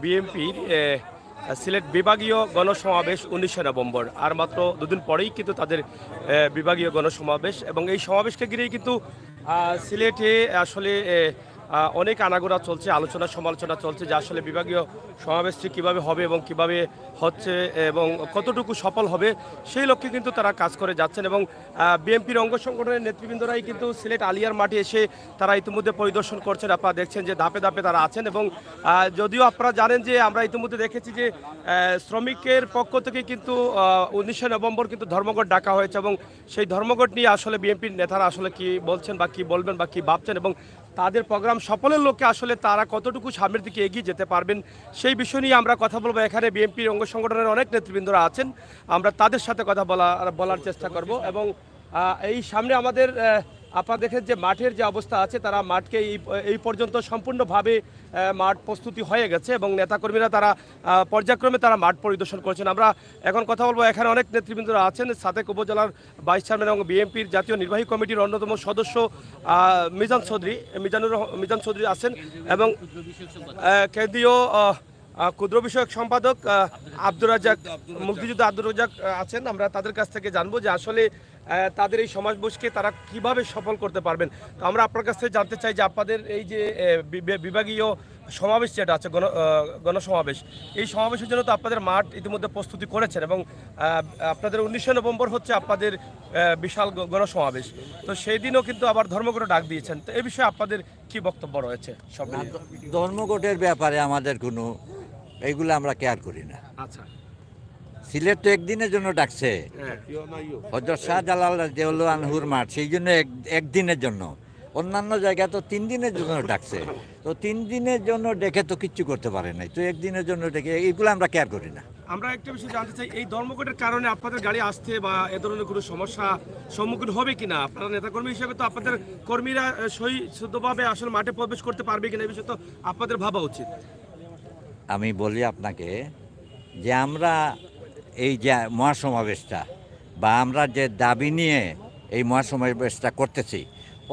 বিএনপির সিলেট বিভাগীয় গণসমাবেশ 19 নভেম্বর, আর মাত্র দুদিন পরেই কিন্তু তাদের বিভাগীয় গণসমাবেশ, এবং এই সমাবেশকে ঘিরেই কিন্তু সিলেটে আসলে অনেক আনাগোনা চলছে, আলোচনা সমালোচনা চলছে যে আসলে বিভাগীয় সমাবেশটি কীভাবে হবে এবং কিভাবে হচ্ছে এবং কতটুকু সফল হবে, সেই লক্ষ্যে কিন্তু তারা কাজ করে যাচ্ছেন। এবং বিএনপির অঙ্গ সংগঠনের নেতৃবৃন্দরাই কিন্তু সিলেট আলিয়ার মাঠে এসে তারা ইতিমধ্যে পরিদর্শন করছেন। আপনারা দেখছেন যে ধাপে ধাপে তারা আছেন, এবং যদিও আপনারা জানেন যে আমরা ইতিমধ্যে দেখেছি যে শ্রমিকের পক্ষ থেকে কিন্তু 19 নভেম্বর কিন্তু ধর্মঘট ডাকা হয়েছে, এবং সেই ধর্মঘট নিয়ে আসলে বিএনপির নেতারা আসলে কি বলছেন বা কি বলবেন বা কি ভাবছেন, এবং তাদের প্রোগ্রাম সফলের লক্ষ্যে আসলে তারা কতটুকু সামনের দিকে এগিয়ে যেতে পারবেন, সেই বিষয় নিয়ে আমরা কথা বলবো। এখানে বিএনপির অঙ্গ সংগঠনের অনেক নেতৃবৃন্দরা আছেন, আমরা তাদের সাথে কথা বলার চেষ্টা করব। এবং এই সামনে আমাদের আপনারা দেখেন যে মাঠের যে অবস্থা আছে, তারা মাঠকে এই পর্যন্ত সম্পূর্ণভাবে মাঠ প্রস্তুতি হয়ে গেছে, এবং নেতাকর্মীরা তারা পর্যায়ক্রমে তারা মাঠ পরিদর্শন করছেন। আমরা এখন কথা বলবো, এখানে অনেক নেতৃবৃন্দরা আছেন। সাদেক উপজেলার ভাইস চেয়ারম্যান এবং বিএনপির জাতীয় নির্বাহী কমিটির অন্যতম সদস্য মিজান চৌধুরী আছেন, এবং কেন্দ্রীয় ক্ষুদ্র বিষয়ক সম্পাদক আব্দুর রাজ্জাক, মুক্তিযোদ্ধা আব্দুর রাজ্জাক আছেন। আমরা তাদের কাছ থেকে জানবো যে আসলে তাদের এই সমাবেশকে তারা কিভাবে সফল করতে পারবেন। তো আমরা আপনার কাছ থেকে জানতে চাই যে আপনাদের এই যে বিভাগীয় সমাবেশ যেটা আছে গণসমাবেশ, এই সমাবেশের জন্য তো আপনাদের মাঠ ইতিমধ্যে প্রস্তুতি করেছেন, এবং আপনাদের 19 নভেম্বর হচ্ছে আপনাদের বিশাল গণসমাবেশ। তো সেই দিনও কিন্তু আবার ধর্মঘট ডাক দিয়েছেন, তো এই বিষয়ে আপনাদের কি বক্তব্য রয়েছে? সব ধর্মঘটের ব্যাপারে আমাদের কোনো এইগুলো আমরা কেয়ার করি না। আচ্ছা, সিলেট তো একদিনের জন্য ডাকছে, হযরত শাহজালাল রাদিয়াল্লাহু আনহুর মাঠ, সেই জন্য একদিনের জন্য। অন্যান্য জায়গা তো 3 দিনের জন্য ডাকছে, তো 3 দিনের জন্য ডেকে তো কিচ্ছু করতে পারে নাই, তো একদিনের জন্য ডেকে, এইগুলো আমরা কেয়ার করি না। আমরা একটা বিষয় জানতে চাই, এই ধর্মঘটের কারণে আপনাদের গাড়ি আসতে বা এ ধরনের কোনো সমস্যা সম্মুখীন হবে কিনা? আপনারা নেতাকর্মী হিসেবে তো আপনাদের কর্মীরা শুদ্ধভাবে আসলে মাঠে প্রবেশ করতে পারবে কিনা, এই বিষয়ে তো আপনাদের ভাবা উচিত। আমি বলি আপনাকে যে আমরা এই যে মহাসমাবেশটা বা আমরা যে দাবি নিয়ে এই মহাসমাবেশটা করতেছি,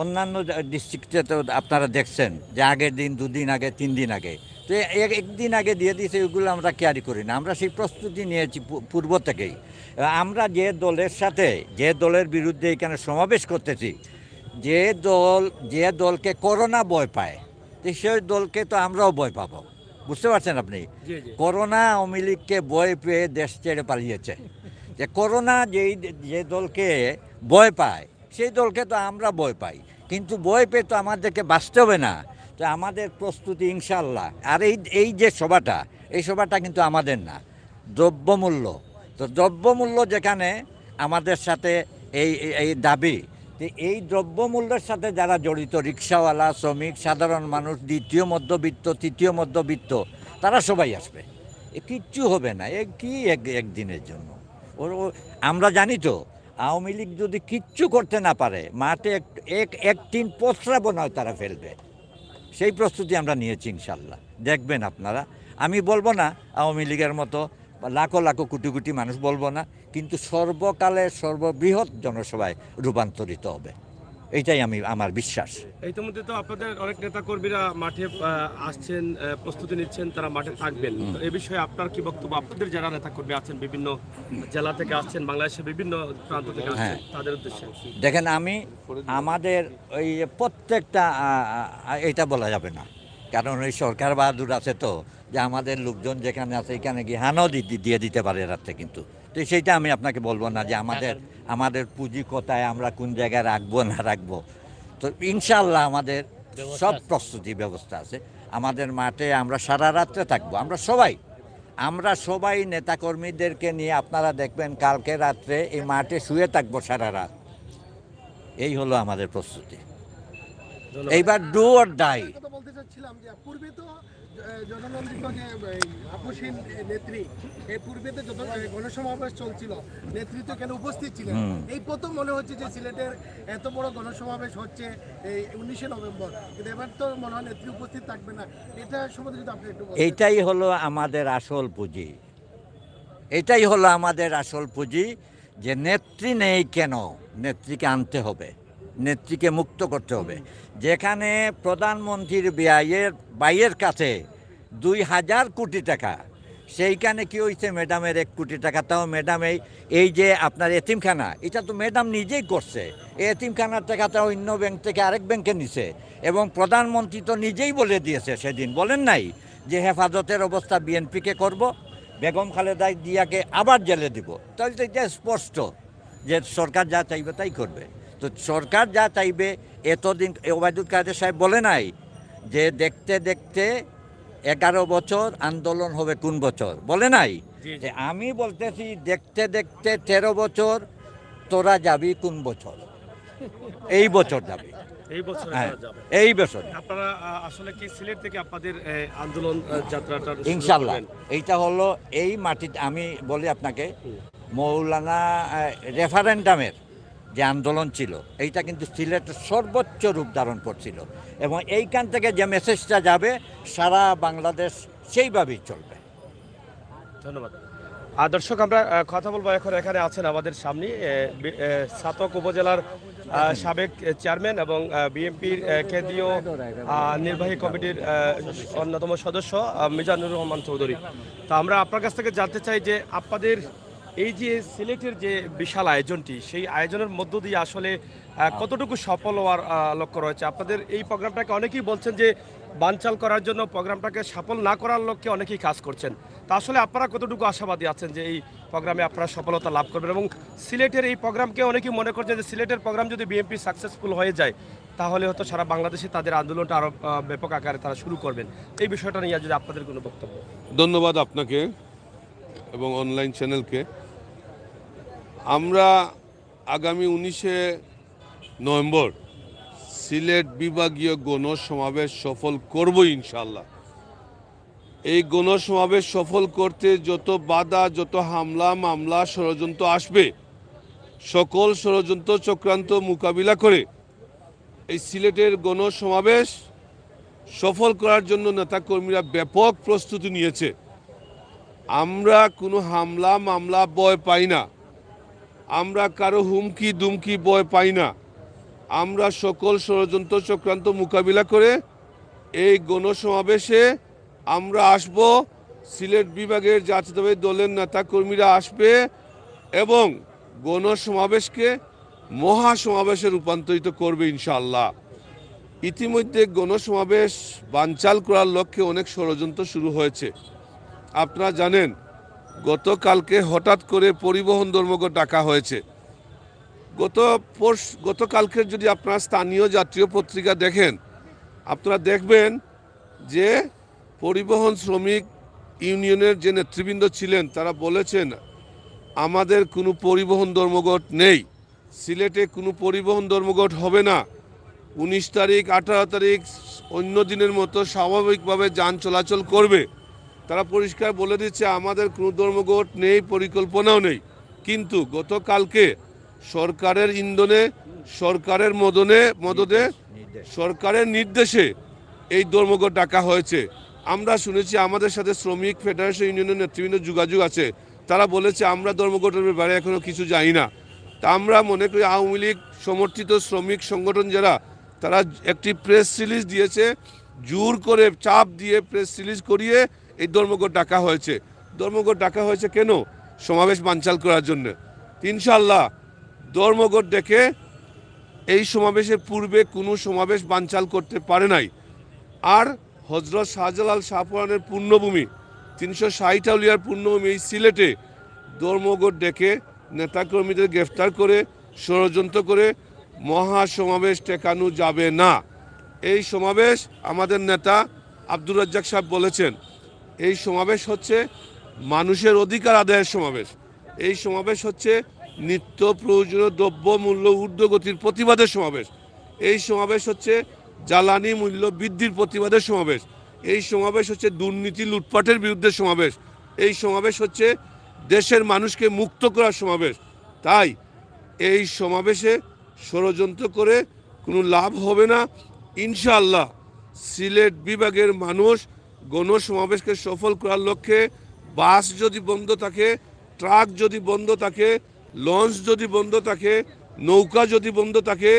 অন্যান্য ডিস্ট্রিক্টে তো আপনারা দেখছেন যে আগের দিন, 2 দিন আগে, 3 দিন আগে, তো একদিন আগে দিয়ে দিয়েছে, ওইগুলো আমরা ক্যারি করি না। আমরা সেই প্রস্তুতি নিয়েছি পূর্ব থেকেই। আমরা যে দলের সাথে, যে দলের বিরুদ্ধে এখানে সমাবেশ করতেছি, যে দলকে করোনা ভয় পায়, তো সেই দলকে তো আমরাও ভয় পাবো। বুঝতে পারছেন আপনি? করোনা আওয়ামী লীগকে ভয় পেয়ে দেশ ছেড়ে পালিয়েছে। যে করোনা যে দলকে ভয় পায়, সেই দলকে তো আমরা ভয় পাই, কিন্তু ভয় পেয়ে তো আমাদেরকে বাঁচতে হবে না। তো আমাদের প্রস্তুতি ইনশাল্লাহ। আর এই যে সভাটা, এই সভাটা কিন্তু আমাদের না, দ্রব্যমূল্য। তো দ্রব্যমূল্য যেখানে আমাদের সাথে এই দাবি, এই দ্রব্যমূল্যের সাথে যারা জড়িত, রিক্সাওয়ালা, শ্রমিক, সাধারণ মানুষ, দ্বিতীয় মধ্যবিত্ত, তৃতীয় মধ্যবিত্ত, তারা সবাই আসবে। কিচ্ছু হবে না, কি একদিনের জন্য। আমরা জানি তো আওয়ামী লীগ যদি কিচ্ছু করতে না পারে, মাঠে একদিন প্রস্রাবও নয় তারা ফেলবে। সেই প্রস্তুতি আমরা নিয়েছি ইনশাল্লাহ। দেখবেন আপনারা, আমি বলবো না আওয়ামী লীগের মতো লাখো লাখো কোটি কোটি মানুষ, বলবো না, কিন্তু সর্বকালের সর্ববৃহৎ জনসভায় রূপান্তরিত হবে, এইটাই আমার বিশ্বাস। ইতিমধ্যে তো আপনাদের অনেক নেতা কর্মীরা মাঠে আসছেন, প্রস্তুতি নিচ্ছেন, তারা মাঠে থাকবেন। তো এই বিষয়ে আপনার কি বক্তব্য? আপনাদের যারা নেতা কর্মী আছেন, বিভিন্ন জেলা থেকে আসছেন, বাংলাদেশের বিভিন্ন প্রান্ত থেকে আসছেন, তাদের উদ্দেশ্যে দেখেন, আমাদের ওই প্রত্যেকটা এটা বলা যাবে না, কারণ ওই সরকার বাহাদুর আছে তো, যে আমাদের লোকজন যেখানে আছে এখানে গিয়ে হানও দিয়ে দিতে পারে রাত্রে, কিন্তু তো সেইটা আমি আপনাকে বলবো না যে আমাদের পুঁজি কোথায়, আমরা কোন জায়গায় রাখবো না রাখবো। তো ইনশাল্লাহ আমাদের সব প্রস্তুতি ব্যবস্থা আছে। আমাদের মাঠে আমরা সারা রাত্রে থাকবো, আমরা সবাই নেতাকর্মীদেরকে নিয়ে, আপনারা দেখবেন কালকে রাত্রে এই মাঠে শুয়ে থাকবো সারা রাত। এই হলো আমাদের প্রস্তুতি। এইবার ডু অর ডাই। বলতে চাচ্ছিলাম যে পূর্বে তো জননন্দিত যে আপসীন নেত্রী, এই পূর্বে তো যত গণসমাবেশ চলছিল, নেতৃত্ব কেন উপস্থিত ছিলেন? এই প্রথম মনে হচ্ছে যে সিলেটের এত বড় গণসমাবেশ হচ্ছে এই 19 নভেম্বর, কিন্তু এবার তো মনে হয় নেত্রী উপস্থিত থাকবে না। এটা সম্বন্ধে যদি আপনি একটু বলেন। এইটাই হলো আমাদের আসল পুঁজি, এটাই হলো আমাদের আসল পুঁজি, যে নেত্রী নেই কেন, নেত্রীকে আনতে হবে, নেত্রীকে মুক্ত করতে হবে। যেখানে প্রধানমন্ত্রীর বাইয়ের কাছে 2000 কোটি টাকা। সেইখানে কি হয়েছে, ম্যাডামের 1 কোটি টাকা, তাও ম্যাডাম এই যে আপনার এতিমখানা, এটা তো ম্যাডাম নিজেই করছে। এই এতিমখানার টাকাটা অন্য ব্যাংক থেকে আরেক ব্যাংকে নিছে, এবং প্রধানমন্ত্রী তো নিজেই বলে দিয়েছে সেদিন, বলেন নাই যে হেফাজতের অবস্থা বিএনপিকে করব, বেগম খালেদা জিয়াকে আবার জেলে দিব। তাহলে তো এটা স্পষ্ট যে সরকার যা চাইবে তাই করবে। তো সরকার যা চাইবে, এতদিন ওবায়দুল কাদের সাহেব বলে নাই যে দেখতে দেখতে 11 বছর আন্দোলন হবে কোন বছর, বলে নাই? যে আমি বলতেছি দেখতে দেখতে 13 বছর তোরা যাবি কোন বছর? এই বছর যাবি, এই বছর হ্যাঁ, এই বছর। আপনারা আসলে কি সিলেট থেকে আপনাদের আন্দোলন যাত্রাটা ইনশাল্লাহ এইটা হলো এই মাটিতে, আমি বলি আপনাকে, মৌলানা রেফারেন্ডামের যে আন্দোলন ছিল, এইটা কিন্তু সিলেটের সর্বোচ্চ রূপ ধারণ করছিল, এবং এইখান থেকে যে মেসেজটা যাবে সারা বাংলাদেশ সেইভাবেই চলবে। ধন্যবাদ। দর্শক, আমরা কথা বলবো এখন, এখানে আছেন আমাদের সামনে ছাতক উপজেলার সাবেক চেয়ারম্যান এবং বিএনপির কেন্দ্রীয় নির্বাহী কমিটির অন্যতম সদস্য মিজানুর রহমান চৌধুরী। তো আমরা আপনার কাছ থেকে জানতে চাই যে আপনাদের এই যে সিলেটের যে বিশাল আয়োজনটি, সেই আয়োজনের মধ্য দিয়ে আসলে কতটুকু সফল হওয়ার লক্ষ্য রয়েছে? আপনাদের এই প্রোগ্রামটাকে অনেকেই বলছেন যে বানচাল করার জন্য, প্রোগ্রামটাকে সফল না করার লক্ষ্যে অনেকেই কাজ করছেন। তা আসলে আপনারা কতটুকু আশাবাদী আছেন যে এই প্রোগ্রামে আপনারা সফলতা লাভ করবেন? এবং সিলেটের এই প্রোগ্রামকে অনেকেই মনে করছেন যে সিলেটের প্রোগ্রাম যদি বিএনপি সাকসেসফুল হয়ে যায়, তাহলে হয়তো সারা বাংলাদেশে তাদের আন্দোলনটা আরও ব্যাপক আকারে তারা শুরু করবেন। এই বিষয়টা নিয়ে যদি আপনাদের কোনো বক্তব্য। ধন্যবাদ আপনাকে এবং অনলাইন চ্যানেলকে। আমরা আগামী 19শে নভেম্বর সিলেট বিভাগীয় গণসমাবেশ সফল করব ইনশাল্লাহ। এই গণসমাবেশ সফল করতে যত বাধা, যত হামলা মামলা, ষড়যন্ত্র আসবে, সকল ষড়যন্ত্র চক্রান্ত মোকাবিলা করে এই সিলেটের গণসমাবেশ সফল করার জন্য নেতাকর্মীরা ব্যাপক প্রস্তুতি নিয়েছে। আমরা কোনো হামলা মামলা ভয় পাই না, আমরা কারো হুমকি দুমকি ভয় পাই না। আমরা সকল ষড়যন্ত্র চক্রান্ত মোকাবিলা করে এই গণসমাবেশে আমরা আসব। সিলেট বিভাগের জাতীয়তাবাদী দলের নেতাকর্মীরা আসবে এবং গণসমাবেশকে মহাসমাবেশে রূপান্তরিত করবে ইনশাআল্লাহ। ইতিমধ্যে গণসমাবেশ বানচাল করার লক্ষ্যে অনেক ষড়যন্ত্র শুরু হয়েছে। আপনারা জানেন, গতকালকে হঠাৎ করে পরিবহন ধর্মঘট ডাকা হয়েছে। গতকালকের যদি আপনারা স্থানীয় জাতীয় পত্রিকা দেখেন, আপনারা দেখবেন যে পরিবহন শ্রমিক ইউনিয়নের যে নেতৃবৃন্দ ছিলেন তারা বলেছেন আমাদের কোনো পরিবহন ধর্মঘট নেই, সিলেটে কোনো পরিবহন ধর্মঘট হবে না, 19 তারিখ 18 তারিখ অন্য দিনের মতো স্বাভাবিকভাবে যান চলাচল করবে। তারা পরিষ্কার বলে দিচ্ছে আমাদের কোনো ধর্মঘট নেই, পরিকল্পনাও নেই। কিন্তু গতকালকে সরকারের ইন্ধনে, সরকারের মদদে, সরকারের নির্দেশে এই ধর্মঘট ডাকা হয়েছে। আমরা শুনেছি, আমাদের সাথে শ্রমিক ফেডারেশন ইউনিয়নের নেতৃবৃন্দ যোগাযোগ আছে, তারা বলেছে আমরা ধর্মঘটের ব্যাপারে এখনও কিছু জানি না। তা আমরা মনে করি আওয়ামী লীগ সমর্থিত শ্রমিক সংগঠন যারা, তারা একটি প্রেস রিলিজ দিয়েছে, জোর করে চাপ দিয়ে প্রেস রিলিজ করিয়ে এই ধর্মঘট ডাকা হয়েছে। ধর্মঘট ডাকা হয়েছে কেন? সমাবেশ বানচাল করার জন্য। ইনশাআল্লাহ ধর্মঘট ডেকে এই সমাবেশের পূর্বে কোনো সমাবেশ বানচাল করতে পারে নাই। আর হজরত শাহজালাল শাহপুরানের পূর্ণভূমি, 360 আউলিয়ার পূর্ণভূমি এই সিলেটে ধর্মঘট ডেকে নেতাকর্মীদের গ্রেফতার করে ষড়যন্ত্র করে মহাসমাবেশ ঠেকানো যাবে না। এই সমাবেশ আমাদের নেতা আব্দুর রাজ্জাক সাহেব বলেছেন, এই সমাবেশ হচ্ছে মানুষের অধিকার আদায়ের সমাবেশ। এই সমাবেশ হচ্ছে নিত্য প্রয়োজনীয় দ্রব্য মূল্য ঊর্ধ্বগতির প্রতিবাদের সমাবেশ। এই সমাবেশ হচ্ছে জ্বালানি মূল্য বৃদ্ধির প্রতিবাদের সমাবেশ। এই সমাবেশ হচ্ছে দুর্নীতি লুটপাটের বিরুদ্ধে সমাবেশ। এই সমাবেশ হচ্ছে দেশের মানুষকে মুক্ত করার সমাবেশ। তাই এই সমাবেশে ষড়যন্ত্র করে কোনো লাভ হবে না। ইনশাআল্লাহ সিলেট বিভাগের মানুষ গণসমাবেশকে সফল করার লক্ষ্যে বাস যদি বন্ধ থাকে, ট্রাক যদি বন্ধ থাকে, লঞ্চ যদি বন্ধ থাকে, নৌকা যদি বন্ধ থাকে,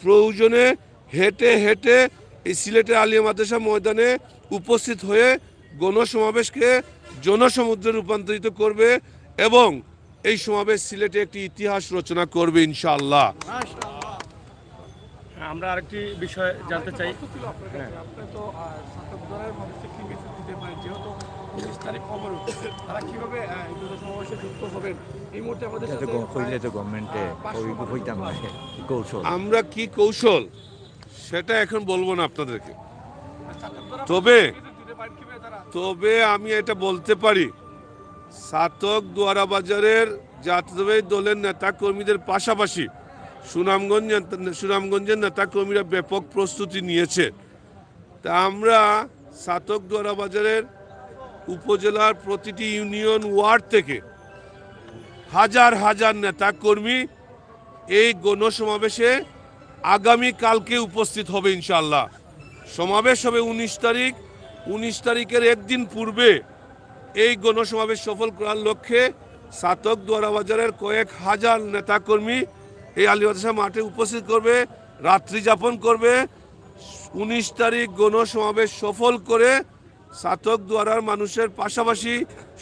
প্রয়োজনে হেঁটে হেঁটে এই সিলেটের আলিয়া মাদ্রাসা ময়দানে উপস্থিত হয়ে গণসমাবেশকে জনসমুদ্রে রূপান্তরিত করবে এবং এই সমাবেশ সিলেটে একটি ইতিহাস রচনা করবে ইনশাআল্লাহ। আমরা আরেকটি বিষয় জানতে চাই। আপনার তো ছাত্রদের মানুষকে কি মেসেজ দিতে পারেন, যেহেতু 19 তারিখ খবর উঠছে, তারা কিভাবে এই জনসমাবেশে যুক্ত হবেন এই মুহূর্তে আমাদের সাথে আমরা কি কৌশল সেটা এখন বলবো না আপনাদেরকে, তবে আমি এটা বলতে পারি ছাতক দোয়ারাবাজারের জাতীয়তাবাদী দলের নেতা কর্মীদের পাশাপাশি সুনামগঞ্জের নেতা কর্মীরা ব্যাপক প্রস্তুতি নিয়েছে। তা আমরা ছাতক দোয়ারাবাজারের উপজেলার প্রতিটি ইউনিয়ন ওয়ার্ড থেকে হাজার হাজার নেতা কর্মী এই গণসমাবেশে আগামী কালকে উপস্থিত হবে ইনশাআল্লাহ। সমাবেশ হবে 19 তারিখ। 19 তারিখের একদিন পূর্বে এই গণসমাবেশ সফল করার লক্ষ্যে ছাতক দোয়ারাবাজারের কয়েক হাজার নেতাকর্মী এই আলী মাদ্রাসা মাঠে উপস্থিত করবে, রাত্রি যাপন করবে। 19 তারিখ গণসমাবেশ সফল করে ছাতক দোয়ারার মানুষের পাশাপাশি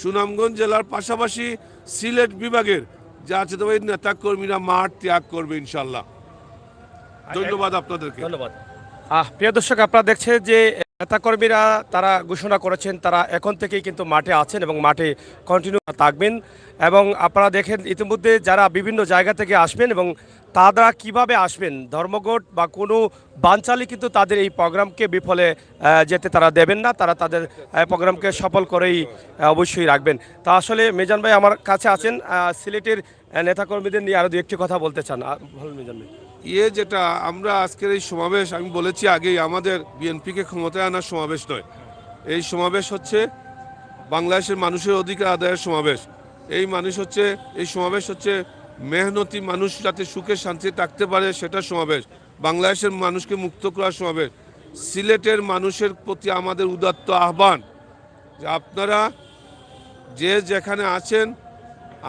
সুনামগঞ্জ জেলার পাশাপাশি সিলেট বিভাগের জাতীয়তাবাদী নেতাকর্মীরা মাঠ ত্যাগ করবে ইনশাআল্লাহ। ধন্যবাদ আপনাদেরকে। ধন্যবাদ। প্রিয় দর্শক, আপনারা দেখছেন যে নেতাকর্মীরা তারা ঘোষণা করেছেন তারা এখন থেকেই কিন্তু মাঠে আছেন এবং মাঠে কন্টিনিউ থাকবেন। এবং আপনারা দেখেন ইতিমধ্যে যারা বিভিন্ন জায়গা থেকে আসবেন এবং তারা কিভাবে আসবেন, ধর্মঘট বা কোনো বানচালি কিন্তু তাদের এই প্রোগ্রামকে বিফলে যেতে তারা দেবেন না, তারা তাদের প্রোগ্রামকে সফল করেই অবশ্যই রাখবেন। তা আসলে মিজান ভাই আমার কাছে আছেন, সিলেটের নেতাকর্মীদের নিয়ে আরও দু একটি কথা বলতে চান। ভালো মিজান ভাই, যেটা আমরা আজকের এই সমাবেশ, আমি বলেছি আগেই, আমাদের বিএনপিকে ক্ষমতায় আনার সমাবেশ নয়। এই সমাবেশ হচ্ছে বাংলাদেশের মানুষের অধিকার আদায়ের সমাবেশ। এই সমাবেশ হচ্ছে মেহনতি মানুষ যাতে সুখে শান্তিতে থাকতে পারে সেটা সমাবেশ। বাংলাদেশের মানুষকে মুক্ত করার সমাবেশ। সিলেটের মানুষের প্রতি আমাদের উদাত্ত আহ্বান যে আপনারা যে যেখানে আছেন,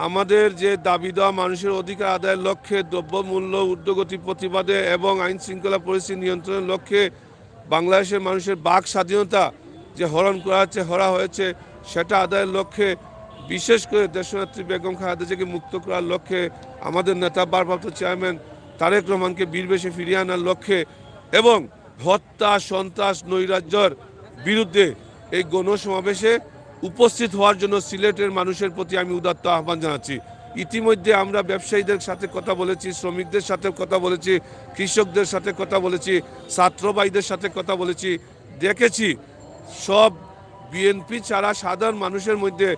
আমাদের যে দাবি দেওয়া মানুষের অধিকার আদায়ের লক্ষ্যে, দ্রব্যমূল্য ঊর্ধ্বগতি প্রতিবাদে এবং আইন শৃঙ্খলা পরিস্থিতি নিয়ন্ত্রণের লক্ষ্যে বাংলাদেশের মানুষের বাক স্বাধীনতা যে হরণ করা হয়েছে সেটা আদায়ের লক্ষ্যে, বিশেষ করে দেশনেত্রী বেগম খালেদা জিয়াকে মুক্ত করার লক্ষ্যে, আমাদের নেতা ভারপ্রাপ্ত চেয়ারম্যান তারেক রহমানকে বীরবেশে ফিরিয়ে আনার লক্ষ্যে এবং হত্যা সন্ত্রাস নৈরাজ্যের বিরুদ্ধে এই গণসমাবেশে উপস্থিত হওয়ার জন্য সিলেটের মানুষের প্রতি আমি উদাত্ত আহ্বান জানাচ্ছি। ইতিমধ্যে আমরা ব্যবসায়ীদের সাথে কথা বলেছি, শ্রমিকদের সাথে কথা বলেছি, কৃষকদের সাথে কথা বলেছি, ছাত্র ভাইদের সাথে কথা বলেছি। দেখেছি সব বিএনপি ছাড়া সাধারণ মানুষের মধ্যে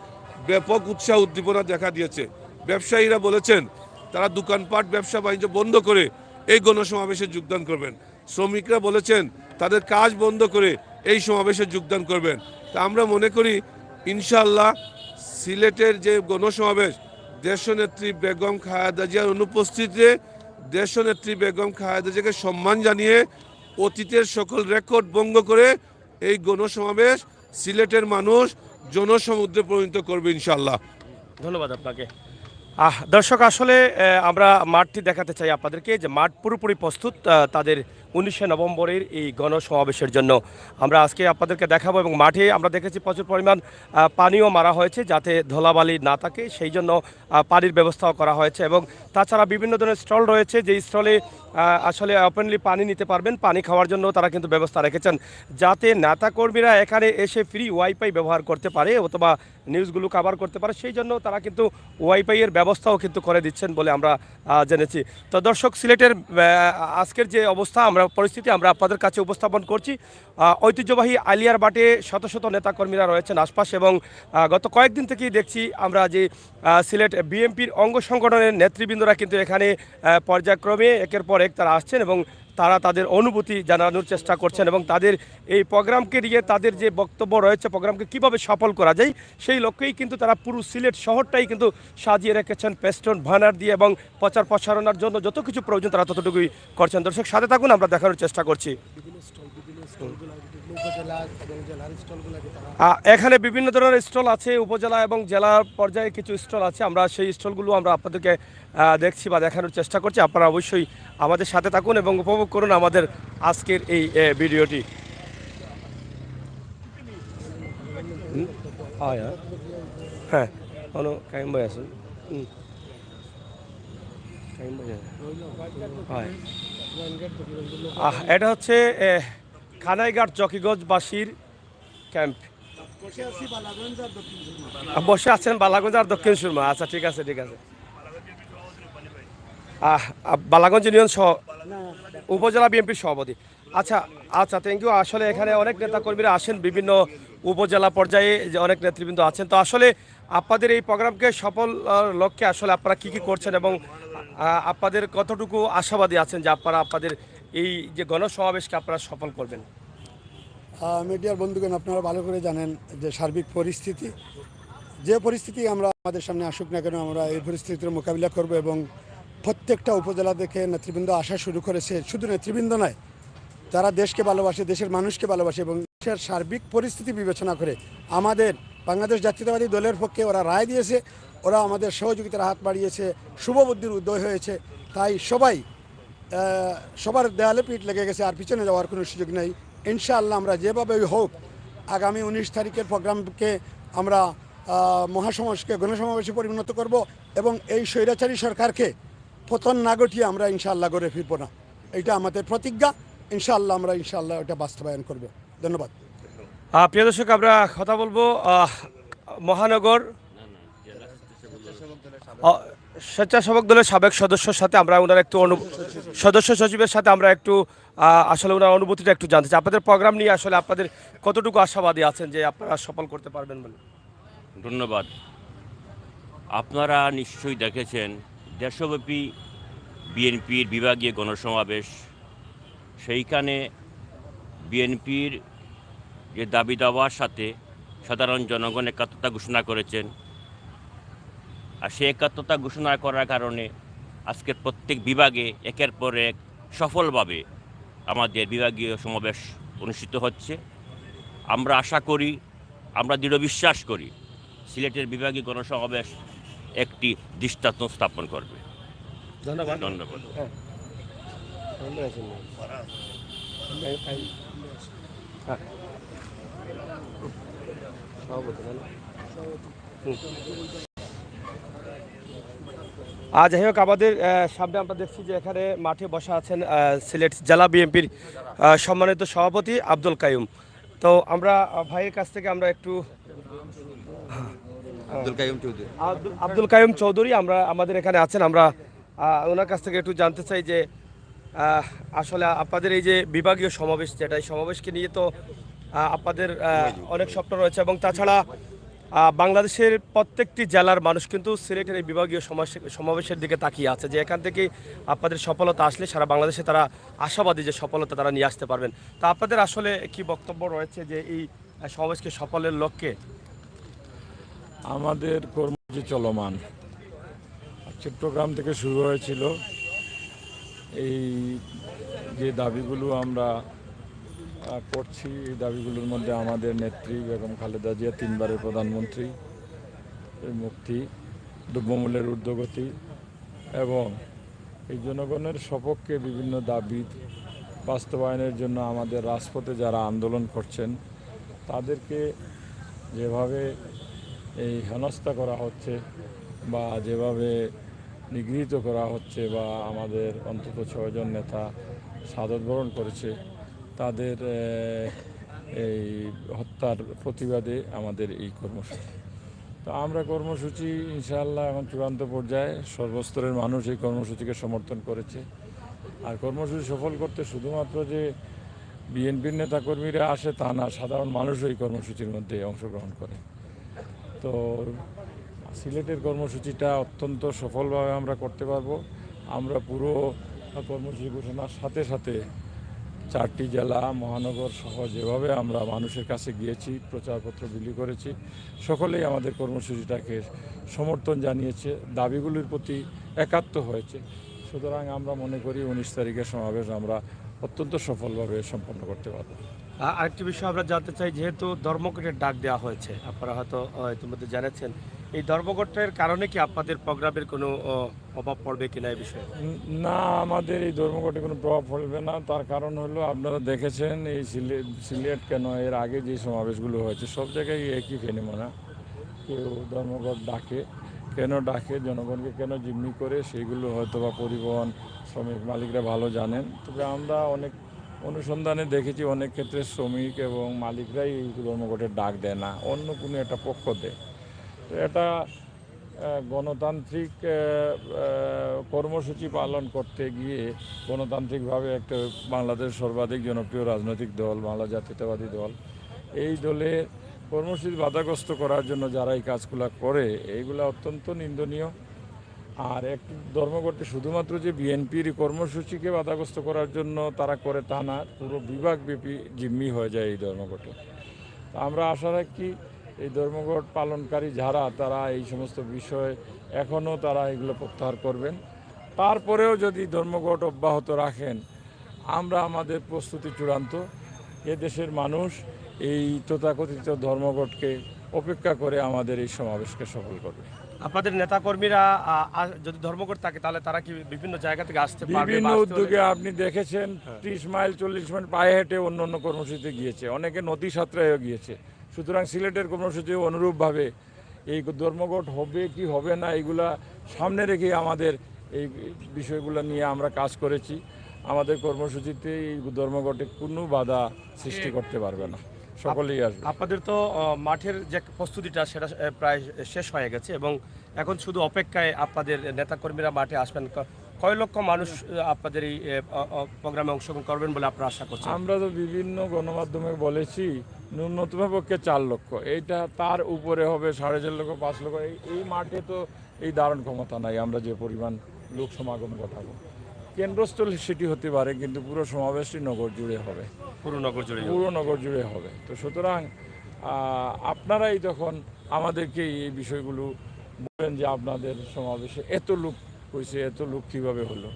ব্যাপক উৎসাহ উদ্দীপনা দেখা দিয়েছে। ব্যবসায়ীরা বলেছেন তারা দোকানপাট ব্যবসা বাণিজ্য বন্ধ করে এই গণসমাবেশে যোগদান করবেন। শ্রমিকরা বলেছেন তাদের কাজ বন্ধ করে এই সমাবেশে যোগদান করবেন। তা আমরা মনে করি ইনশাআল্লাহ সিলেটের যে গণসমাবেশ দেশনেত্রী বেগম খালেদা জিয়ার অনুপস্থিতিতে দেশনেত্রী বেগম খালেদা জিয়াকে সম্মান জানিয়ে অতীতের সকল রেকর্ড ভঙ্গ করে এই গণসমাবেশ সিলেটের মানুষ জনসমুদ্রে পরিণত করবে ইনশাআল্লাহ। ধন্যবাদ আপনাকে। দর্শক, আসলে আমরা মাঠটি দেখাতে চাই আপনাদেরকে যে মাঠ পুরোপুরি প্রস্তুত তাদের 19 নভেম্বরের এই গণসমাবেশের জন্য। আমরা আজকে আপনাদেরকে দেখাবো এবং মাঠে আমরা দেখেছি প্রচুর পরিমাণ পানিও মারা হয়েছে যাতে ধুলাবালি না থাকে, সেই জন্য পানির ব্যবস্থাও করা হয়েছে। এবং তাছাড়া বিভিন্ন ধরনের স্টল রয়েছে, যে স্টলে আসলে ওপেনলি পানি নিতে পারবেন, পানি খাওয়ার জন্য তারা কিন্তু ব্যবস্থা রেখেছেন যাতে নেতাকর্মীরা এখানে এসে ফ্রি ওয়াইফাই ব্যবহার করতে পারে অথবা নিউজগুলো কভার করতে পারে, সেই জন্য তারা কিন্তু ওয়াইফাইয়ের ব্যবস্থাও কিন্তু করে দিচ্ছেন বলে আমরা জেনেছি। তো দর্শক, সিলেটের আজকের যে অবস্থা পরিস্থিতি আমরা আপনাদের কাছে উপস্থাপন করছি। ঐতিহ্যবাহী আলিয়ার বাটে শত শত নেতাকর্মীরা রয়েছেন আশপাশ এবং গত কয়েকদিন থেকেই দেখছি আমরা যে সিলেট বিএনপির অঙ্গ সংগঠনের নেতৃবৃন্দরা কিন্তু এখানে পর্যায়ক্রমে একের পর এক তারা আসছেন এবং তারা তাদের অনুভূতি জানানোর চেষ্টা করছেন এবং তাদের এই প্রোগ্রামকে নিয়ে তাদের যে বক্তব্য রয়েছে, প্রোগ্রামকে কিভাবে সফল করা যায় সেই লক্ষ্যেই কিন্তু তারা পুরো সিলেট শহরটাই কিন্তু সাজিয়ে রেখেছেন পেস্টন ব্যানার দিয়ে এবং প্রচার প্রসারণার জন্য যত কিছু প্রয়োজন তারা ততটুকুই করছেন। দর্শক সাথে থাকুন, আমরা দেখানোর চেষ্টা করছি। এখানে বিভিন্ন ধরনের স্টল আছে, উপজেলা এবং জেলা পর্যায়ে কিছু স্টল আছে। আমরা সেই স্টলগুলো আমরা আপনাদেরকে দেখছি বা দেখানোর চেষ্টা করছি। আপনারা অবশ্যই আমাদের সাথে থাকুন এবং উপভোগ করুন আমাদের আজকের এই ভিডিওটি। হয় হ্যাঁ কোনো কাইম ভাই আছেন কাইম ভাই হয় এটা হচ্ছে খানাইঘাট জকিগঞ্জবাসীর ক্যাম্প বসে আছেন বালাগঞ্জ আর দক্ষিণ সুরমা। আচ্ছা ঠিক আছে ঠিক আছে। বালাগঞ্জ ইউনিয়ন উপজেলা বিএনপির সভাপতি। আচ্ছা আচ্ছা, থ্যাংক ইউ। আসলে এখানে অনেক নেতাকর্মীরা আসেন, বিভিন্ন উপজেলা পর্যায়ে যে অনেক নেতৃবৃন্দ আছেন। তো আসলে আপনাদের এই প্রোগ্রামকে সফল লক্ষ্যে আসলে আপনারা কি কি করছেন এবং আপনাদের কতটুকু আশাবাদী আছেন যে আপনারা আপনাদের এই যে গণসমাবেশকে আপনারা সফল করবেন? মিডিয়ার বন্ধুগণ, আপনারা ভালো করে জানেন যে সার্বিক পরিস্থিতি, যে পরিস্থিতি আমরা আমাদের সামনে আসুক না কেন, আমরা এই পরিস্থিতির মোকাবিলা করব এবং প্রত্যেকটা উপজেলা থেকে নেতৃবৃন্দ আসা শুরু করেছে। শুধু নেতৃবৃন্দ নয়, যারা দেশকে ভালোবাসে, দেশের মানুষকে ভালোবাসে এবং দেশের সার্বিক পরিস্থিতি বিবেচনা করে আমাদের বাংলাদেশ জাতীয়তাবাদী দলের পক্ষে ওরা রায় দিয়েছে, ওরা আমাদের সহযোগিতার হাত বাড়িয়েছে, শুভবুদ্ধির উদয় হয়েছে। তাই সবার দেয়ালে পিঠ লেগে গেছে, আর পিছনে যাওয়ার কোনো সুযোগ নেই। ইনশাআল্লাহ আমরা যেভাবে হোক আগামী 19 তারিখের প্রোগ্রামকে আমরা মহাসমাবেশকে গণসমাবেশে পরিণত করব এবং এই স্বৈরাচারী সরকারকে পতন না ঘটিয়ে আমরা ইনশাআল্লাহ গড়ে ফিরব না। এটা আমাদের প্রতিজ্ঞা। ইনশাআল্লাহ আমরা এটা বাস্তবায়ন করব। ধন্যবাদ। প্রিয় দর্শক, আমরা কথা বলবো মহানগর স্বেচ্ছাসেবক দলের সাবেক সদস্যর সাথে। আমরা ওনার একটু সদস্য সচিবের সাথে আমরা একটু আসলে ওনার অনুভূতিটা একটু জানতে চাই। আপনাদের প্রোগ্রাম নিয়ে আসলে আপনাদের কতটুকু আশাবাদী আছেন যে আপনারা সফল করতে পারবেন বলে? ধন্যবাদ। আপনারা নিশ্চয়ই দেখেছেন দেশব্যাপী বিএনপির বিভাগীয় গণসমাবেশ। সেইখানে বিএনপির যে দাবি দাওয়ার সাথে সাধারণ জনগণ একাত্মতা ঘোষণা করেছেন, আর সেই একাত্মতা ঘোষণা করার কারণে আজকের প্রত্যেক বিভাগে একের পর এক সফলভাবে আমাদের বিভাগীয় সমাবেশ অনুষ্ঠিত হচ্ছে। আমরা আশা করি, আমরা দৃঢ় বিশ্বাস করি সিলেটের বিভাগীয় গণসমাবেশ একটি দৃষ্টান্ত স্থাপন করবে। ধন্যবাদ। ধন্যবাদ। যাই হোক, আমাদের সামনে আমরা দেখছি যে এখানে মাঠে বসা আছেন সিলেট জেলা বিএনপির সম্মানিত সভাপতি আব্দুল কাইয়ুম। তো আমরা ভাইয়ের কাছ থেকে আমরা একটু আব্দুল কাইয়ুম চৌধুরী আমরা আমাদের এখানে আছেন, আমরা ওনার কাছ থেকে একটু জানতে চাই যে আসলে আপনাদের এই যে বিভাগীয় সমাবেশ, যেটা এই সমাবেশকে নিয়ে তো আপনাদের অনেক স্বপ্ন রয়েছে এবং তাছাড়া বাংলাদেশের প্রত্যেকটি জেলার মানুষ কিন্তু সিলেটের এই বিভাগীয় সমাবেশের দিকে তাকিয়ে আছে যে এখান থেকে আপনাদের সফলতা আসলে সারা বাংলাদেশে তারা আশাবাদী যে সফলতা তারা নিয়ে আসতে পারবেন। তা আপনাদের আসলে কি বক্তব্য রয়েছে যে এই সমাবেশকে সফলের লক্ষ্যে? আমাদের কর্মসূচি চলমান, চট্টগ্রাম থেকে শুরু হয়েছিল। এই যে দাবিগুলো আমরা করছি, এই দাবিগুলোর মধ্যে আমাদের নেত্রী বেগম খালেদা জিয়া 3 বারের প্রধানমন্ত্রী মুক্তি, দ্রব্যমূল্যের ঊর্ধ্বগতি এবং এই জনগণের সপক্ষে বিভিন্ন দাবি বাস্তবায়নের জন্য আমাদের রাজপথে যারা আন্দোলন করছেন তাদেরকে যেভাবে এই হেনস্থা করা হচ্ছে বা যেভাবে নিগৃহীত করা হচ্ছে বা আমাদের অন্তত 6 জন নেতা শাহাদত বরণ করেছে, তাদের এই হত্যার প্রতিবাদে আমাদের এই কর্মসূচি। তো আমরা কর্মসূচি ইনশাআল্লাহ এখন চূড়ান্ত পর্যায়ে সর্বস্তরের মানুষ এই কর্মসূচিকে সমর্থন করেছে। আর কর্মসূচি সফল করতে শুধুমাত্র যে বিএনপির নেতাকর্মীরা আসে তা না, সাধারণ মানুষ এই কর্মসূচির মধ্যে অংশগ্রহণ করে। তো সিলেটের কর্মসূচিটা অত্যন্ত সফলভাবে আমরা করতে পারবো। আমরা পুরো কর্মসূচি ঘোষণার সাথে সাথে 4টি জেলা মহানগর সহ যেভাবে আমরা মানুষের কাছে গিয়েছি, প্রচারপত্র বিলি করেছি, সকলেই আমাদের কর্মসূচিটাকে সমর্থন জানিয়েছে, দাবিগুলির প্রতি একাত্ম হয়েছে। সুতরাং আমরা মনে করি 19 তারিখের সমাবেশ আমরা অত্যন্ত সফলভাবে সম্পন্ন করতে পারব। আরেকটি বিষয় আমরা জানতে চাই, যেহেতু ধর্মঘটের ডাক দেওয়া হয়েছে, আপনারা হয়তো ইতিমধ্যে জানাচ্ছেন, এই ধর্মঘটের কারণে কি আপনাদের প্রোগ্রামের কোনো প্রভাব পড়বে কিনা এই বিষয়ে? না, আমাদের এই ধর্মঘটে কোনো প্রভাব পড়বে না। তার কারণ হলো আপনারা দেখেছেন এই সিলেট কেন এর আগে যে সমাবেশগুলো হয়েছে সব জায়গায় একই ফেনোমেনা। কেউ ধর্মঘট ডাকে, কেন ডাকে, জনগণকে কেন জিম্মি করে, সেইগুলো হয়তো বা পরিবহন শ্রমিক মালিকরা ভালো জানেন। তবে আমরা অনেক অনুসন্ধানে দেখেছি অনেক ক্ষেত্রে শ্রমিক এবং মালিকরাই এই ধর্মঘটের ডাক দেয় না, অন্য কোনো একটা পক্ষ দেয়। তো এটা গণতান্ত্রিক কর্মসূচি পালন করতে গিয়ে গণতান্ত্রিকভাবে একটা বাংলাদেশ সর্বাধিক জনপ্রিয় রাজনৈতিক দল বাংলা জাতীয়তাবাদী দল, এই দলের কর্মসূচি বাধাগ্রস্ত করার জন্য যারা এই কাজগুলো করে এইগুলো অত্যন্ত নিন্দনীয়। আর একটি ধর্মঘটে শুধুমাত্র যে বিএনপির কর্মসূচিকে বাধাগ্রস্ত করার জন্য তারা করে তা না, পুরো বিভাগব্যাপী জিম্মি হয়ে যায় এই ধর্মঘটে। আমরা আশা রাখি এই ধর্মঘট পালনকারী যারা, তারা এই সমস্ত বিষয় এখনও তারা এগুলো প্রত্যাহার করবেন। তারপরেও যদি ধর্মঘট অব্যাহত রাখেন, আমরা আমাদের প্রস্তুতি চূড়ান্ত। দেশের মানুষ এই তথাকথিত ধর্মঘটকে উপেক্ষা করে আমাদের এই সমাবেশকে সফল করবে। আপনাদের নেতাকর্মীরা যদি ধর্মঘট থাকে তাহলে তারা কি বিভিন্ন জায়গা থেকে আসতে পারবে? বিভিন্ন উদ্যোগে আপনি দেখেছেন 30 মাইল 40 মাইল পায়ে হেঁটে অন্য অন্য কর্মসূচিতে গিয়েছে, অনেকে নদী সাঁতরায়ও গিয়েছে। সুতরাং সিলেটের কর্মসূচি অনুরূপভাবে এই ধর্মঘট হবে কি হবে না এগুলা সামনে রেখে আমাদের এই বিষয়গুলো নিয়ে আমরা কাজ করেছি। আমাদের কর্মসূচিতে এই ধর্মঘটে কোনো বাধা সৃষ্টি করতে পারবে না, সকলেই আসবে। আপনাদের তো মাঠের যে প্রস্তুতিটা সেটা প্রায় শেষ হয়ে গেছে এবং এখন শুধু অপেক্ষায় আপনাদের নেতাকর্মীরা মাঠে আসবেন। কয় লক্ষ মানুষ আপনাদের এই প্রোগ্রামে অংশগ্রহণ করবেন বলে আপনারা আশা করছেন? আমরা তো বিভিন্ন গণমাধ্যমে বলেছি ন্যূনতম পক্ষে 4 লক্ষ, এইটা তার উপরে হবে 4.5 লক্ষ 5 লক্ষ। এই মাঠে তো এই ধারণ ক্ষমতা নাই আমরা যে পরিমাণ লোক সমাগম ঘটাবো। কেন্দ্রস্থল সেটি হতে পারে, কিন্তু পুরো সমাবেশটি নগর জুড়ে হবে, পুরো নগর জুড়ে হবে। তো সুতরাং আপনারাই তখন আমাদেরকে এই বিষয়গুলো বলেন যে আপনাদের সমাবেশে এত লোক হয়েছে, এত লোক কীভাবে হলো।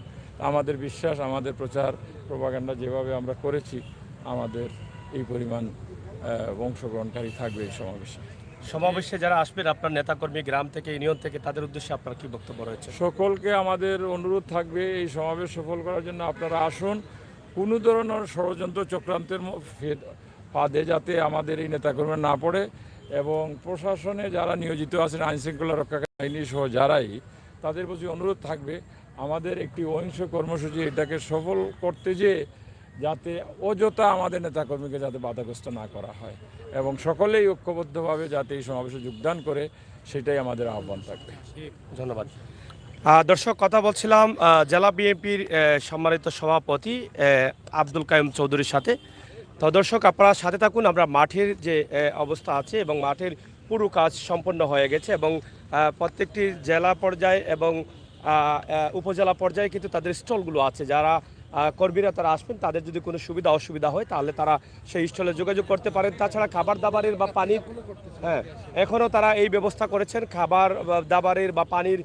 আমাদের বিশ্বাস, আমাদের প্রচার প্রপাগান্ডা যেভাবে আমরা করেছি, আমাদের এই পরিমাণ অংশগ্রহণকারী থাকবে এই সমাবেশে যারা আসবেন আপনার নেতাকর্মী গ্রাম থেকে, ইউনিয়ন থেকে, তাদের উদ্দেশ্যে আপনার কি বক্তব্য রয়েছে? সকলকে আমাদের অনুরোধ থাকবে এই সমাবেশ সফল করার জন্য আপনারা আসুন। কোনো ধরনের ষড়যন্ত্র চক্রান্তের ফাঁদে যাতে আমাদের এই নেতাকর্মী না পড়ে, এবং প্রশাসনে যারা নিয়োজিত আছেন, আইনশৃঙ্খলা রক্ষাকারী বাহিনী সহ যারাই, তাদের প্রতি অনুরোধ থাকবে আমাদের একটি অহিংস কর্মসূচি এটাকে সফল করতে যেয়ে যাতে অযথা আমাদের নেতাকর্মীকে যাতে বাধাগ্রস্ত না করা হয়, এবং সকলেই ঐক্যবদ্ধভাবে যাতে এই সমাবেশে যোগদান করে, সেটাই আমাদের আহ্বান থাকবে। ধন্যবাদ। দর্শক, কথা বলছিলাম জেলা বিএনপির সম্মানিত সভাপতি আব্দুল কাইম চৌধুরীর সাথে। তো দর্শক, আপনারা সাথে থাকুন। আমরা মাঠের যে অবস্থা আছে এবং মাঠের পুরো কাজ সম্পন্ন হয়ে গেছে এবং প্রত্যেকটি জেলা পর্যায়ে এবং উপজেলা পর্যায়ে কিন্তু তাদের স্টলগুলো আছে। যারা কর্মীরা তারা আসবেন, তাদের যদি কোনো সুবিধা অসুবিধা হয় তাহলে তারা সেই স্টলে যোগাযোগ করতে পারেন। তাছাড়া খাবার দাবারের বা পানির, এখনও তারা এই ব্যবস্থা করেছেন। খাবার দাবারের বা পানির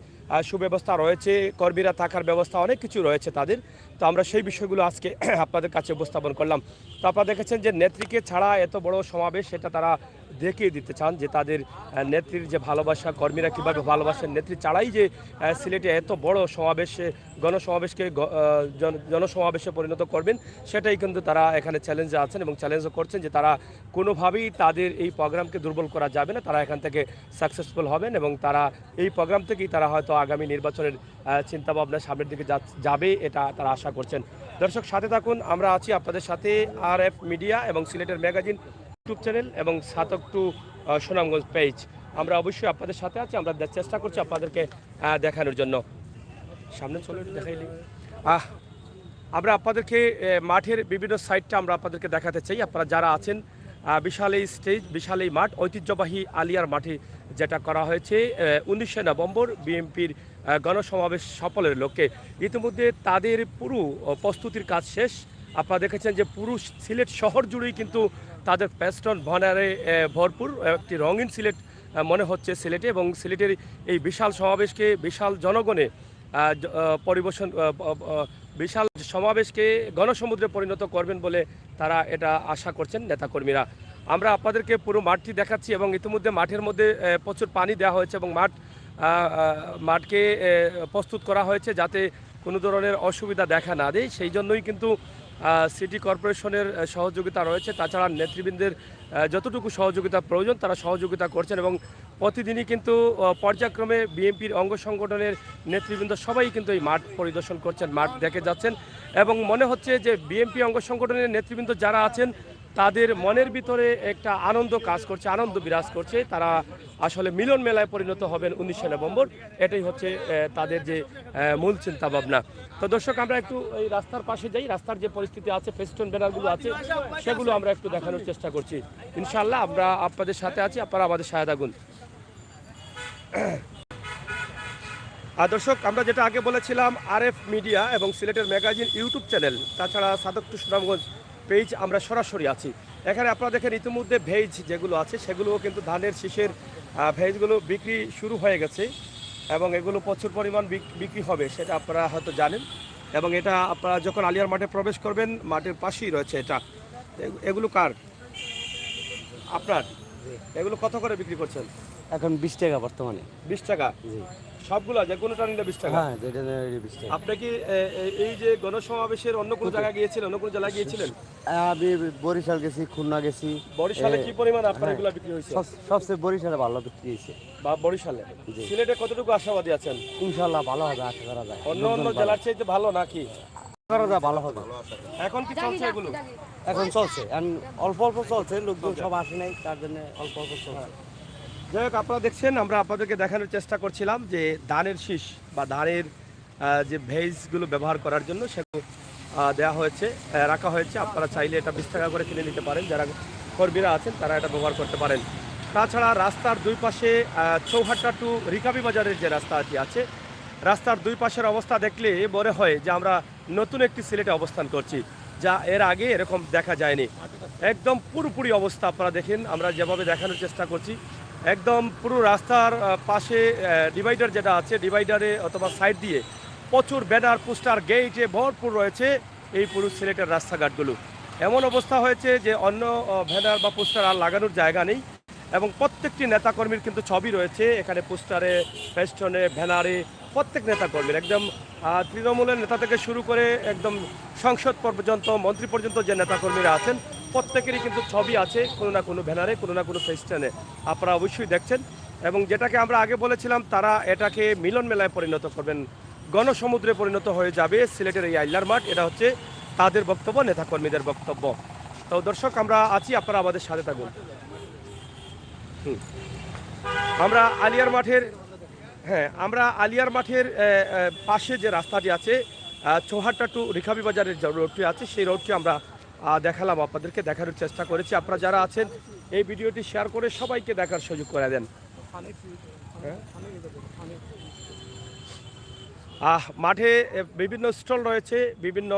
সুব্যবস্থা রয়েছে, কর্মীরা থাকার ব্যবস্থা, অনেক কিছু রয়েছে তাদের। তো আমরা সেই বিষয়গুলো আজকে আপনাদের কাছে উপস্থাপন করলাম। তো আপনারা দেখেছেন যে নেত্রীকে ছাড়া এত বড় সমাবেশ, সেটা তারা দেখিয়ে দিতে চান যে তাদের নেত্রীর যে ভালোবাসা, কর্মীরা কীভাবে ভালোবাসেন। নেত্রী ছাড়াই যে সিলেটে এত বড় সমাবেশে, গণসমাবেশকে জনসমাবেশে পরিণত করবেন, সেটাই কিন্তু তারা এখানে চ্যালেঞ্জে আছেন এবং চ্যালেঞ্জও করছেন যে তারা কোনোভাবেই তাদের এই প্রোগ্রামকে দুর্বল করা যাবে না। তারা এখান থেকে সাকসেসফুল হবেন এবং তারা এই প্রোগ্রাম থেকেই তারা হয়তো আগামী নির্বাচনের চিন্তাভাবনা সামনের দিকে যাবে, এটা তারা আশা করছেন। দর্শক, সাথে থাকুন। আমরা আছি আপনাদের সাথে RF মিডিয়া এবং সিলেটের ম্যাগাজিন ইউটিউব চ্যানেল এবং সাতক টু সুনামগঞ্জ পেজ। আমরা অবশ্যই আপনাদের সাথে আছি। আমরা চেষ্টা করছি আপনাদেরকে দেখানোর জন্য। সামনে চলে দেখাইলি আমরা আপনাদেরকে মাঠের বিভিন্ন সাইডটা আমরা আপনাদেরকে দেখাতে চাই। আপনারা যারা আছেন, বিশাল এই স্টেজ, বিশাল এই মাঠ, ঐতিহ্যবাহী আলিয়ার মাঠে যেটা করা হয়েছে 19শে নভেম্বর বিএনপির গণসমাবেশ সফলের লক্ষ্যে। ইতিমধ্যে তাদের পুরো প্রস্তুতির কাজ শেষ। আপনারা দেখেছেন যে পুরো সিলেট শহর জুড়েই কিন্তু তাদের প্যাস্টন ভনারে ভরপুর একটি রঙিন সিলেট মনে হচ্ছে সিলেটে, এবং সিলেটের এই বিশাল সমাবেশকে, বিশাল জনগণে পরিবেশন, বিশাল সমাবেশকে গণসমুদ্রে পরিণত করবেন বলে তারা এটা আশা করছেন নেতাকর্মীরা। আমরা আপনাদেরকে পুরো মাঠটি দেখাচ্ছি এবং ইতিমধ্যে মাঠের মধ্যে প্রচুর পানি দেওয়া হয়েছে এবং মাঠকে প্রস্তুত করা হয়েছে যাতে কোনো ধরনের অসুবিধা দেখা না দেয়। সেই জন্যই কিন্তু সিটি কর্পোরেশনের সহযোগিতা রয়েছে। তাছাড়া নেতৃবৃন্দের যতটুকু সহযোগিতা প্রয়োজন তারা সহযোগিতা করছেন এবং প্রতিদিনই কিন্তু পর্যায়ক্রমে বিএনপির অঙ্গ সংগঠনের নেতৃবৃন্দ সবাই কিন্তু এই মাঠ পরিদর্শন করছেন, মাঠ দেখে যাচ্ছেন এবং মনে হচ্ছে যে বিএনপি অঙ্গ সংগঠনের নেতৃবৃন্দ যারা আছেন তাদের মনের ভিতরে একটা আনন্দ কাজ করছে, আনন্দ বিরাজ করছে। তারা আসলে মিলন মেলায় পরিণত হবেন 19শে নভেম্বর, এটাই হচ্ছে তাদের যে মূল চিন্তা ভাবনা। তো দর্শক, আমরা একটু এই রাস্তার পাশে যাই, রাস্তার যে পরিস্থিতি আছে, ফেস্টুন ব্যানারগুলো আছে, সেগুলো আমরা একটু দেখানোর চেষ্টা করছি। ইনশাআল্লাহ আমরা আপনাদের সাথে আছি, আপনারা আমাদের সহায়তা করুন। আর দর্শক, আমরা যেটা আগে বলেছিলাম, আরএফ মিডিয়া এবং সিলেটের ম্যাগাজিন ইউটিউব চ্যানেল, তাছাড়া সাদক টু সুনামগঞ্জ পেজ আমরা সরাসরি আছি। এখানে আপনারা দেখেন ইতিমধ্যে ভেজ যেগুলো আছে সেগুলোও কিন্তু ধানের শীষের ভেজগুলো বিক্রি শুরু হয়ে গেছে এবং এগুলো প্রচুর পরিমাণ বিক্রি হবে, সেটা আপনারা হয়তো জানেন। এবং এটা আপনারা যখন আলিয়ার মাঠে প্রবেশ করবেন, মাঠের পাশেই রয়েছে এটা। এগুলো কার? আপনার? এগুলো কত করে বিক্রি করছেন এখন 20 টাকা বর্তমানে। 20 টাকা সবগুলো, যে কোনোটা নিলে 20 টাকা? হ্যাঁ, যেটা 20 টাকা। আপনি কি এই যে গণসমাবেশের অন্য কোনো জায়গায় গিয়েছিলেন, অন্য কোনো জেলায় গিয়েছিলেন? আমি বরিশাল গেছি, খুলনা গেছি। বরিশালে কি পরিমাণ আপনার এগুলো বিক্রি হয়েছে? সবচেয়ে বরিশালে ভালো বিক্রি হয়েছে। বা বরিশালে? সিলেটে কতটুকু আশাবাদী আছেন? ইনশাআল্লাহ ভালো হবে, আশা করা যায়। অন্য জেলার চাইতে ভালো নাকি? করা যায়, ভালো হবে। এখন কি চলছে এগুলো? এখন চলছে, অল্প অল্প চলছে, লোকজন সব আসে নাই, তার জন্য অল্প অল্প চলছে। যাই হোক, আপনারা দেখছেন, আমরা আপনাদেরকে দেখানোর চেষ্টা করছিলাম যে ধানের শীষ বা ধানের যে ভেজগুলো ব্যবহার করার জন্য সেগুলো দেওয়া হয়েছে, রাখা হয়েছে। আপনারা চাইলে এটা 20 টাকা করে কিনে নিতে পারেন, যারা কর্মীরা আছেন তারা এটা ব্যবহার করতে পারেন। তাছাড়া রাস্তার দুই পাশে চৌহাট্টা টু রিকাবি বাজারের যে রাস্তাটি আছে, রাস্তার দুই পাশের অবস্থা দেখলে মনে হয় যে আমরা নতুন একটি সিলেটে অবস্থান করছি, যা এর আগে এরকম দেখা যায়নি। একদম পুরোপুরি অবস্থা আপনারা দেখেন, আমরা যেভাবে দেখানোর চেষ্টা করছি, একদম পুরো রাস্তার পাশে ডিভাইডার যেটা আছে, ডিভাইডারে অথবা সাইড দিয়ে প্রচুর ব্যানার, পোস্টার, গেইটে ভরপুর রয়েছে এই পুরো সিলেটের রাস্তাঘাটগুলো। এমন অবস্থা হয়েছে যে অন্য ব্যানার বা পোস্টার আর লাগানোর জায়গা নেই এবং প্রত্যেকটি নেতাকর্মীর কিন্তু ছবি রয়েছে এখানে, পোস্টারে, ফেস্টনে, ব্যানারে। প্রত্যেক নেতাকর্মীর, একদম তৃণমূলের নেতা থেকে শুরু করে একদম সংসদ পর্যন্ত, মন্ত্রী পর্যন্ত যে নেতাকর্মীরা আছেন, প্রত্যেকেরই কিন্তু ছবি আছে কোনো না কোনো ব্যানারে, কোনো না কোনো ফেস্টনে। আপনারা অবশ্যই দেখছেন এবং যেটাকে আমরা আগে বলেছিলাম, তারা এটাকে মিলন মেলায় পরিণত করবেন, গণসমুদ্রে পরিণত হয়ে যাবে সিলেটের এই আইলার মাঠ। এটা হচ্ছে তাদের বক্তব্য, নেতাকর্মীদের বক্তব্য। তো দর্শক, আমরা আছি, আপনারা আমাদের সাথে থাকুন। আমরা আলিয়ার মাঠের পাশে যে রাস্তাটি আছে, চৌহাট্টা টু রিকাবি বাজারের যে রোডটি আছে, সেই রোডটি আমরা দেখালাম, আপনাদেরকে দেখানোর চেষ্টা করেছি। আপনারা যারা আছেন এই ভিডিওটি শেয়ার করে সবাইকে দেখার সুযোগ করে দেন। মাঠে বিভিন্ন স্টল রয়েছে, বিভিন্ন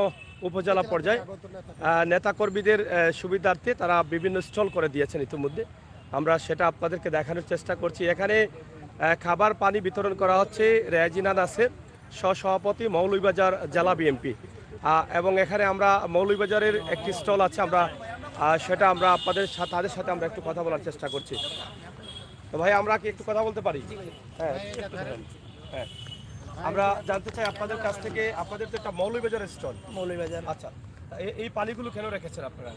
উপজেলা পর্যায়ে নেতাকর্মীদের সুবিধার্থে তারা বিভিন্ন স্টল করে দিয়েছেন ইতিমধ্যে। আমরা সেটা আপনাদেরকে দেখানোর চেষ্টা করছি। এখানে খাবার পানি বিতরণ করা হচ্ছে রেজিনা নাসের, সহসভাপতি, মৌলভীবাজার জেলা বিএনপি। এবং এখানে আমরা মৌলভীবাজারের একটি স্টল আছে, আমরা সেটা আমরা তাদের সাথে আমরা একটু কথা বলার চেষ্টা করছি। তো ভাই, আমরা কি একটু কথা বলতে পারি? হ্যাঁ, আমরা জানতে চাই আপনাদের কাছ থেকে, আপনাদের তো একটা মৌলভীবাজারের স্টল। মৌলভীবাজার। আচ্ছা, এই পানিগুলো কেন রেখেছেন আপনারা?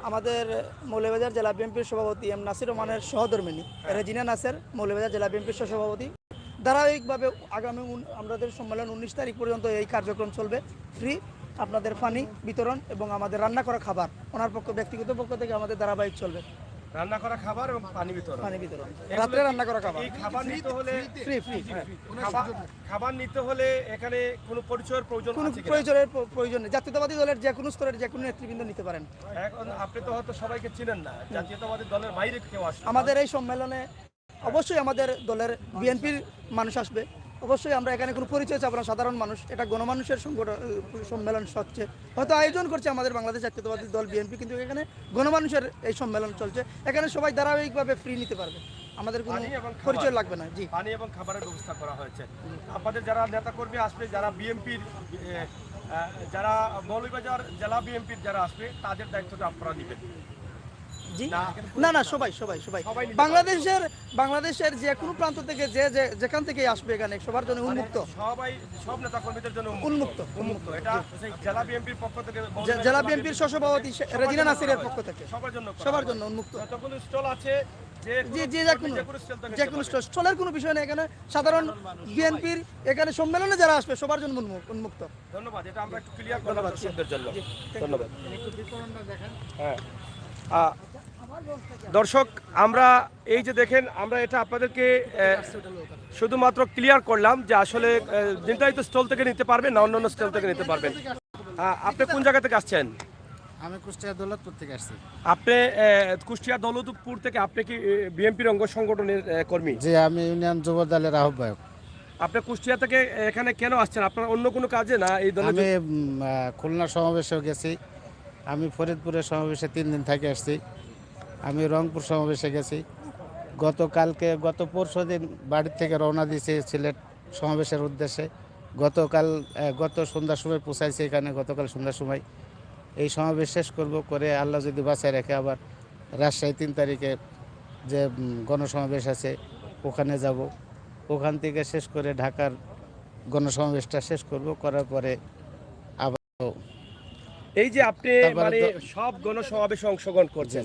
আমাদের মৌলভীবাজার জেলা বিএনপির সভাপতি এম নাসির রহমানের সহধর্মিনী রেজিনা নাসের, মৌলভীবাজার জেলা বিএনপির সহসভাপতি। ধারাবাহিকভাবে আগামী আমাদের সম্মেলন 19 তারিখ পর্যন্ত এই কার্যক্রম চলবে। ফ্রি আপনাদের পানি বিতরণ এবং আমাদের রান্না করা খাবার, ওনার ব্যক্তিগত পক্ষ থেকে আমাদের ধারাবাহিক চলবে। রান্না করা খাবার এবং পানি বিতরণ। রাত্রে রান্না করা খাবার। এই খাবার নিতে হলে ফ্রি। খাবার নিতে হলে এখানে কোনো পরিচয়ের প্রয়োজন কোনো আছে কিনা? প্রয়োজন নেই। জাতীয়তাবাদী দলের যে কোনো স্তরের যে কোনো নেতৃবৃন্দ নিতে পারেন। এখন আপনি তো হয়তো সবাইকে চিনেন না, জাতীয়তাবাদী দলের বাইরে কেউ আসবে? আমাদের এই সম্মেলনে অবশ্যই আমাদের দলের বিএনপির মানুষ আসবে। অবশ্যই আমরা এখানে কোনো পরিচয় চাবো না, সাধারণ মানুষ। এটা গণমানুষের সম্মেলন হচ্ছে, হয়তো আয়োজন করছে আমাদের বাংলাদেশ জাতীয়তাবাদী দল বিএনপি, কিন্তু এখানে গণমানুষের এই সম্মেলন চলছে। এখানে সবাই ধারাবাহিকভাবে ফ্রি নিতে পারবে, আমাদের কোনো পরিচয় লাগবে না। জি, পানি এবং খাবারের ব্যবস্থা করা হয়েছে। আপনাদের যারা নেতাকর্মী আসবে, যারা বিএনপির, যারা মৌলভীবাজার জেলা বিএনপির যারা আসবে, তাদের দায়িত্বটা আপনারা নেবেন? জি, না সবাই বাংলাদেশের বাংলাদেশের যে কোনো প্রান্ত থেকে যেখান থেকে আসবে এখানে সবার জন্য উন্মুক্ত। সব নেতা কর্মীদের জন্য উন্মুক্ত। এটা জেলা বিএনপির পক্ষ থেকে জেলা বিএনপির সহসভাপতি রেজিনা নাসিরের পক্ষ থেকে সবার জন্য উন্মুক্ত। যতগুলো স্টল আছে যে কোনো স্টলের কোনো বিষয় নেই এখানে। সাধারণ বিএনপির এখানে সম্মেলনে যারা আসবে সবার জন্য উন্মুক্ত। ধন্যবাদ, এটা আমরা একটু ক্লিয়ার করলাম দর্শকদের জন্য। ধন্যবাদ। হ্যাঁ দর্শক, আমরা এই যে দেখেন, আমরা এটা আপনাদেরকে শুধুমাত্র ক্লিয়ার করলাম যে আসলে নির্ধারিত স্টল থেকে নিতে পারবেন না অন্যান্য স্টল থেকে নিতে পারবেন। আপনি কোন জায়গা থেকে আসছেন? আমি কুষ্টিয়া দৌলতপুর থেকে আসছি। আপনি কুষ্টিয়া দৌলতপুর থেকে, আপনি কি বিএনপির অঙ্গ সংগঠনের কর্মী? জি, আমি ইউনিয়ন যুব দলের আহ্বায়ক। আপনি কুষ্টিয়া থেকে এখানে কেন আসছেন? আপনার অন্য কোনো কাজে না এই দলে? আমি খুলনা সমাবেশেও গেছি, আমি ফরিদপুরের সমাবেশে 3 দিন থেকে আসছি, আমি রংপুর সমাবেশে গেছি, গত পরশু দিন বাড়ির থেকে রওনা দিয়েছি সিলেট সমাবেশের উদ্দেশ্যে। গত সন্ধ্যার সময় পৌঁছাইছি এখানে, গতকাল সন্ধ্যার সময়। এই সমাবেশ শেষ করে আল্লাহ যদি বাঁচায় রাখে আবার রাজশাহী 3 তারিখে যে গণসমাবেশ আছে ওখানে যাব। ওখান থেকে শেষ করে ঢাকার গণসমাবেশটা শেষ করার পরে আবার এই যে আপনি মানে সব গণসমাবেশে অংশগ্রহণ করছেন,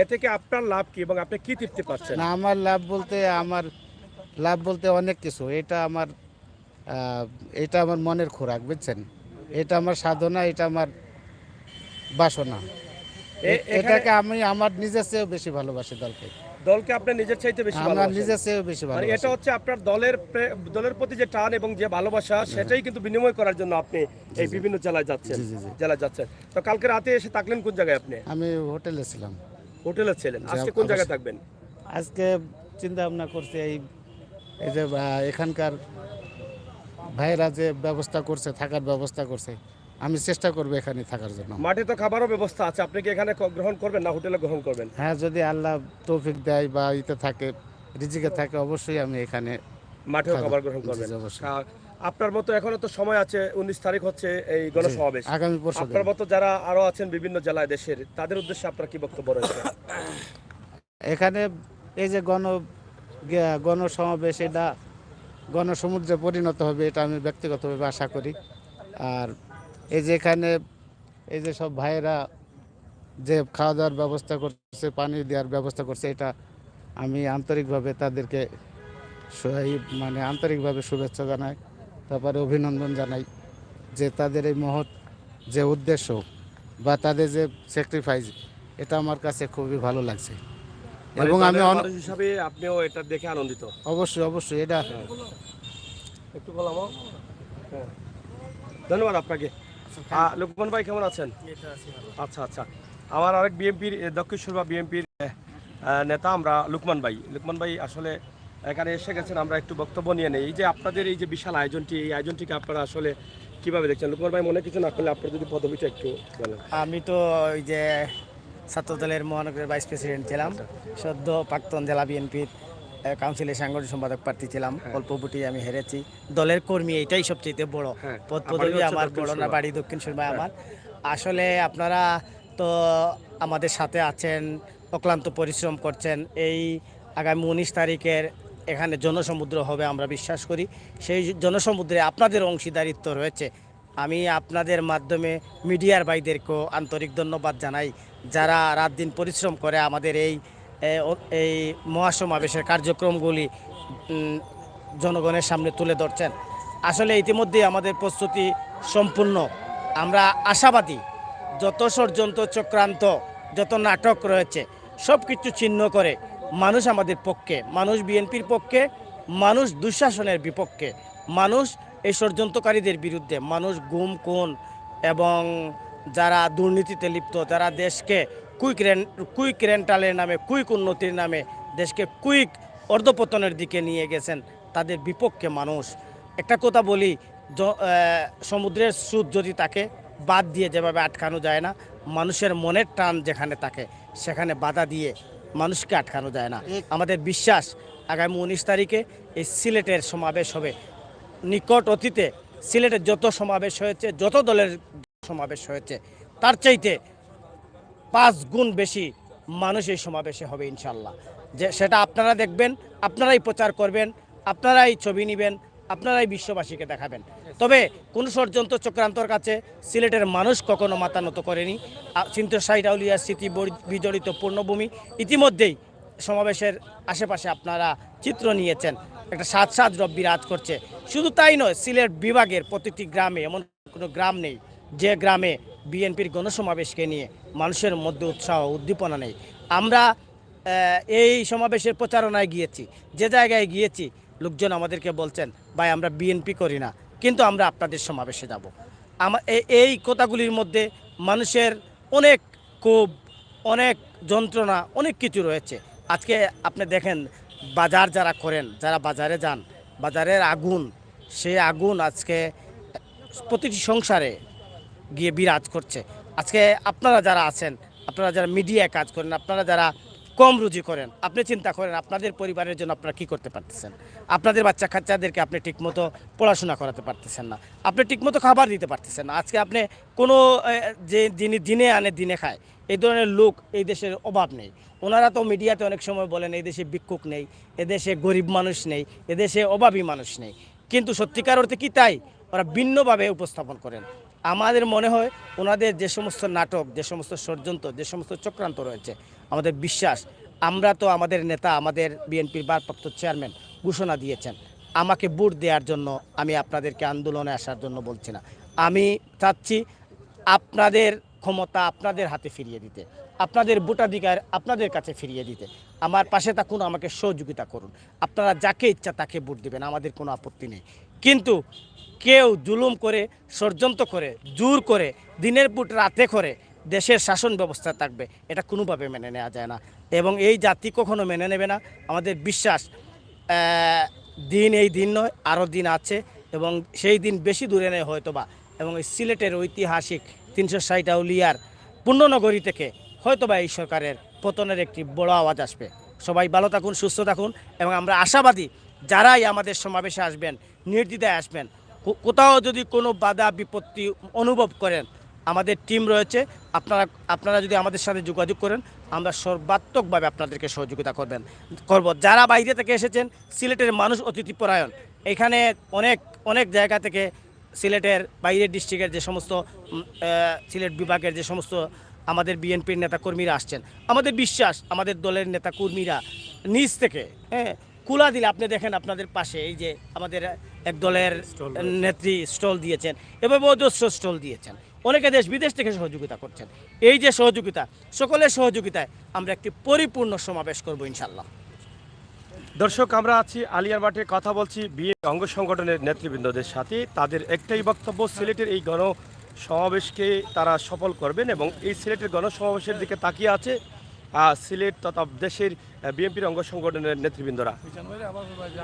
এ থেকে আপনার লাভ কি এবং আপনি কি তৃপ্তি পাচ্ছেন? না, আমার লাভ বলতে অনেক কিছু। এটা আমার মনের খোরাক, বুঝছেন? এটা আমার সাধনা, এটা আমার বাসনা। এটাকে আমি আমার নিজের চেয়েও বেশি ভালোবাসি দলকে আপনি নিজের চাইতে বেশি আমরা ভালোবাসেন? নিজের চেয়েও বেশি মানে ভালোবাসি। এটা হচ্ছে আপনার দলের প্রতি যে টান এবং যে ভালোবাসা, সেটাই কিন্তু বিনিময় করার জন্য আপনি এই বিভিন্ন জেলায় যাচ্ছেন। তো কালকে রাতে এসে থাকলেন কোন জায়গায় আপনি? আমি হোটেলে ছিলাম। হোটেলে ছিলেন। আজকে কোন জায়গায় থাকবেন? আজকে চিন্তা ভাবনা করছি এই যে এখানকার ভাইরা যে ব্যবস্থা করছে, থাকার ব্যবস্থা করছে, আমি চেষ্টা করবো এখানে থাকার জন্য। মাঠে তো খাবারও ব্যবস্থা আছে, আপনি কি এখানে গ্রহণ করবেন না হোটেলে গ্রহণ করবেন? হ্যাঁ, যদি আল্লাহ তৌফিক দেয় বা থাকে, রিজিকে থাকে, অবশ্যই আমি এখানে মাঠেও খাবার গ্রহণ করবেন। আপনার মতো এখনো তো সময় আছে, 19 তারিখ হচ্ছে এই গণসমাবেশ। আগামী পরশু আপনার মতো যারা আরো আছেন বিভিন্ন জেলায় দেশের, তাদের উদ্দেশ্যে আপনার কি বক্তব্য রয়েছে? এখানে এই যে গণসমাবেশ, এটা গণসমুদ্রে পরিণত হবে, এটা আমি ব্যক্তিগতভাবে আশা করি। আর এই যে এখানে এই যে সব ভাইয়েরা যে খাওয়া দাওয়ার ব্যবস্থা করছে, পানি দেওয়ার ব্যবস্থা করছে, এটা আমি আন্তরিকভাবে তাদেরকে আন্তরিকভাবে শুভেচ্ছা জানাই, তারপরে অভিনন্দন জানাই যে তাদের এই মহৎ যে উদ্দেশ্য বা তাদের যে স্যাক্রিফাইস, এটা আমার কাছে খুবই ভালো লাগছে। এবং আমি মানুষ হিসাবে আপনিও এটা দেখে আনন্দিত? অবশ্যই এটা একটু বললাম। ধন্যবাদ আপনাকে। লোকমান ভাই কেমন আছেন? আচ্ছা, আমার আরেক বিএনপির দক্ষিণেশ্বর বিএনপির নেতা আমরা লোকমান ভাই আসলে এখানে এসে গেছেন। আমরা একটু বক্তব্য নিয়ে নেই। এই যে আপনাদের এই যে বিশাল আয়োজনটি, এই আয়োজনটিকে আপনারা আসলে কিভাবে দেখছেন? লোকমান ভাই, মনে কিছু না করলে আপনার যদি পদবিটা একটু বলেন। আমি তো ওই যে ছাত্র দলের মহানগরের ভাইস প্রেসিডেন্ট ছিলাম, সদ্য প্রাক্তন জেলা বিএনপির কাউন্সিলের সাংগঠনিক সম্পাদক প্রার্থী ছিলাম। অল্প ভোটে আমি হেরেছি। দলের কর্মী, এটাই সবচেয়ে বড় পদ পদবি আমার, বড় না বাড়ি দক্ষিণ সুরমা আমার। আসলে আপনারা তো আমাদের সাথে আছেন, অক্লান্ত পরিশ্রম করছেন। এই আগামী 19 তারিখের এখানে জনসমুদ্র হবে আমরা বিশ্বাস করি। সেই জনসমুদ্রে আপনাদের অংশীদারিত্ব রয়েছে। আমি আপনাদের মাধ্যমে মিডিয়ার ভাইদেরকেও আন্তরিক ধন্যবাদ জানাই, যারা রাত দিন পরিশ্রম করে আমাদের এই মহাসমাবেশের কার্যক্রমগুলি জনগণের সামনে তুলে ধরছেন। আসলে ইতিমধ্যেই আমাদের প্রস্তুতি সম্পূর্ণ। আমরা আশাবাদী, যত ষড়যন্ত্র চক্রান্ত, যত নাটক রয়েছে, সব কিছু ছিন্ন করে মানুষ আমাদের পক্ষে, মানুষ বিএনপির পক্ষে, মানুষ দুঃশাসনের বিপক্ষে, মানুষ এই ষড়যন্ত্রকারীদের বিরুদ্ধে, মানুষ গুম খুন এবং যারা দুর্নীতিতে লিপ্ত, যারা দেশকে কুইক রেন্টালের নামে, কুইক উন্নতির নামে দেশকে কুইক অর্ধপতনের দিকে নিয়ে গেছেন, তাদের বিপক্ষে মানুষ। একটা কথা বলি, সমুদ্রের স্রোত যদি তাকে বাদ দিয়ে যেভাবে আটকানো যায় না, মানুষের মনের টান যেখানে থাকে সেখানে বাধা দিয়ে মানুষকে আটকানো যায় না। আমাদের বিশ্বাস আগামী 19 তারিখে এই সিলেটের সমাবেশ হবে। নিকট অতীতে সিলেটের যত সমাবেশ হয়েছে, যত দলের সমাবেশ হয়েছে, তার চাইতে 5 গুণ বেশি মানুষ এই সমাবেশে হবে ইনশাল্লাহ। যে সেটা আপনারা দেখবেন, আপনারাই প্রচার করবেন, আপনারাই ছবি নেবেন, আপনারাই বিশ্ববাসীকে দেখাবেন। তবে কোন ষড়যন্ত্র চক্রান্তর কাছে সিলেটের মানুষ কখনো মাথা নত করেনি। সিন্তোষাইট আউলিয়ার স্মৃতি বিজড়িত পূর্ণভূমি ইতিমধ্যেই সমাবেশের আশেপাশে আপনারা চিত্র নিয়েছেন, একটা সাজ রব বিরাজ করছে। শুধু তাই নয়, সিলেট বিভাগের প্রতিটি গ্রামে এমন কোনো গ্রাম নেই যে গ্রামে বিএনপির গণসমাবেশকে নিয়ে মানুষের মধ্যে উৎসাহ উদ্দীপনা নেই। আমরা এই সমাবেশের প্রচারণায় গিয়েছি, যে জায়গায় গিয়েছি লোকজন আমাদেরকে বলছেন, ভাই আমরা বিএনপি করি না, কিন্তু আমরা আপনাদের সমাবেশে যাব। এই কথাগুলির মধ্যে মানুষের অনেক ক্ষোভ, অনেক যন্ত্রণা, অনেক কিছু রয়েছে। আজকে আপনি দেখেন বাজার যারা করেন, যারা বাজারে যান, বাজারের আগুন, সেই আগুন আজকে প্রতিটি সংসারে গিয়ে বিরাজ করছে। আজকে আপনারা যারা আছেন, আপনারা যারা মিডিয়ায় কাজ করেন, আপনারা যারা কম রুজি করেন, আপনি চিন্তা করেন আপনাদের পরিবারের জন্য আপনারা কী করতে পারতেছেন। আপনাদের বাচ্চা কাচ্চাদেরকে আপনি ঠিকমতো পড়াশোনা করাতে পারতেছেন না, আপনি ঠিকমতো খাবার দিতে পারতেছেন না। আজকে আপনি কোনো যে যিনি দিনে আনে দিনে খায়, এই ধরনের লোক এই দেশের অভাব নেই। ওনারা তো মিডিয়াতে অনেক সময় বলেন এই দেশে ভিক্ষুক নেই, এদেশে গরিব মানুষ নেই, এদেশে অভাবী মানুষ নেই, কিন্তু সত্যিকার অর্থে কি তাই? ওরা ভিন্নভাবে উপস্থাপন করেন। আমাদের মনে হয় ওনাদের যে সমস্ত নাটক, যে সমস্ত ষড়যন্ত্র, যে সমস্ত চক্রান্ত রয়েছে, আমাদের বিশ্বাস, আমরা তো আমাদের নেতা, আমাদের বিএনপির ভারপ্রাপ্ত চেয়ারম্যান ঘোষণা দিয়েছেন, আমাকে ভোট দেওয়ার জন্য আমি আপনাদেরকে আন্দোলনে আসার জন্য বলছি না। আমি চাচ্ছি আপনাদের ক্ষমতা আপনাদের হাতে ফিরিয়ে দিতে, আপনাদের ভোটাধিকার আপনাদের কাছে ফিরিয়ে দিতে। আমার পাশে থাকুন, আমাকে সহযোগিতা করুন। আপনারা যাকে ইচ্ছা তাকে ভোট দেবেন, আমাদের কোনো আপত্তি নেই। কিন্তু কেউ জুলুম করে, ষড়যন্ত্র করে, জোর করে, দিনের ভোট রাতে করে দেশের শাসন ব্যবস্থা থাকবে, এটা কোনোভাবে মেনে নেওয়া যায় না এবং এই জাতি কখনো মেনে নেবে না। আমাদের বিশ্বাস দিন এই দিন নয়, আরও দিন আছে এবং সেই দিন বেশি দূরে নেই হয়তোবা। এবং এই সিলেটের ঐতিহাসিক 360 আউলিয়ার পুণ্যনগরী থেকে হয়তোবা এই সরকারের পতনের একটি বড় আওয়াজ আসবে। সবাই ভালো থাকুন, সুস্থ থাকুন এবং আমরা আশাবাদী যারাই আমাদের সমাবেশে আসবেন, নির্দ্বিধায় আসবেন। কোথাও যদি কোনো বাধা বিপত্তি অনুভব করেন, আমাদের টিম রয়েছে, আপনারা যদি আমাদের সাথে যোগাযোগ করেন, আমরা সর্বাত্মকভাবে আপনাদেরকে সহযোগিতা করব। যারা বাইরে থেকে এসেছেন, সিলেটের মানুষ অতিথিপরায়ণ। এখানে অনেক জায়গা থেকে সিলেটের বাইরের ডিস্ট্রিক্টের যে সমস্ত সিলেট বিভাগের যে সমস্ত আমাদের বিএনপির নেতাকর্মীরা আসছেন, আমাদের বিশ্বাস আমাদের দলের নেতাকর্মীরা নিজ থেকে কুলা দিলে, আপনি দেখেন আপনাদের পাশে এই যে আমাদের এক দলের নেত্রী স্টল দিয়েছেন, এভাবে অজস্র স্টল দিয়েছেন, অনেকে দেশ বিদেশ থেকে সহযোগিতা করছেন। এই যে সহযোগিতা, সকলের সহযোগিতায় আমরা একটি পরিপূর্ণ সমাবেশ করব ইনশাল্লাহ। দর্শক, আমরা আছি আলিয়ার মাঠে, কথা বলছি বিএনপি অঙ্গ সংগঠনের নেতৃবৃন্দদের সাথে। তাদের একটাই বক্তব্য, সিলেটের এই গণসমাবেশকে তারা সফল করবেন এবং এই সিলেটের গণসমাবেশের দিকে তাকিয়ে আছে সিলেট তথা দেশের বিএনপির অঙ্গ সংগঠনের নেতৃবৃন্দরা।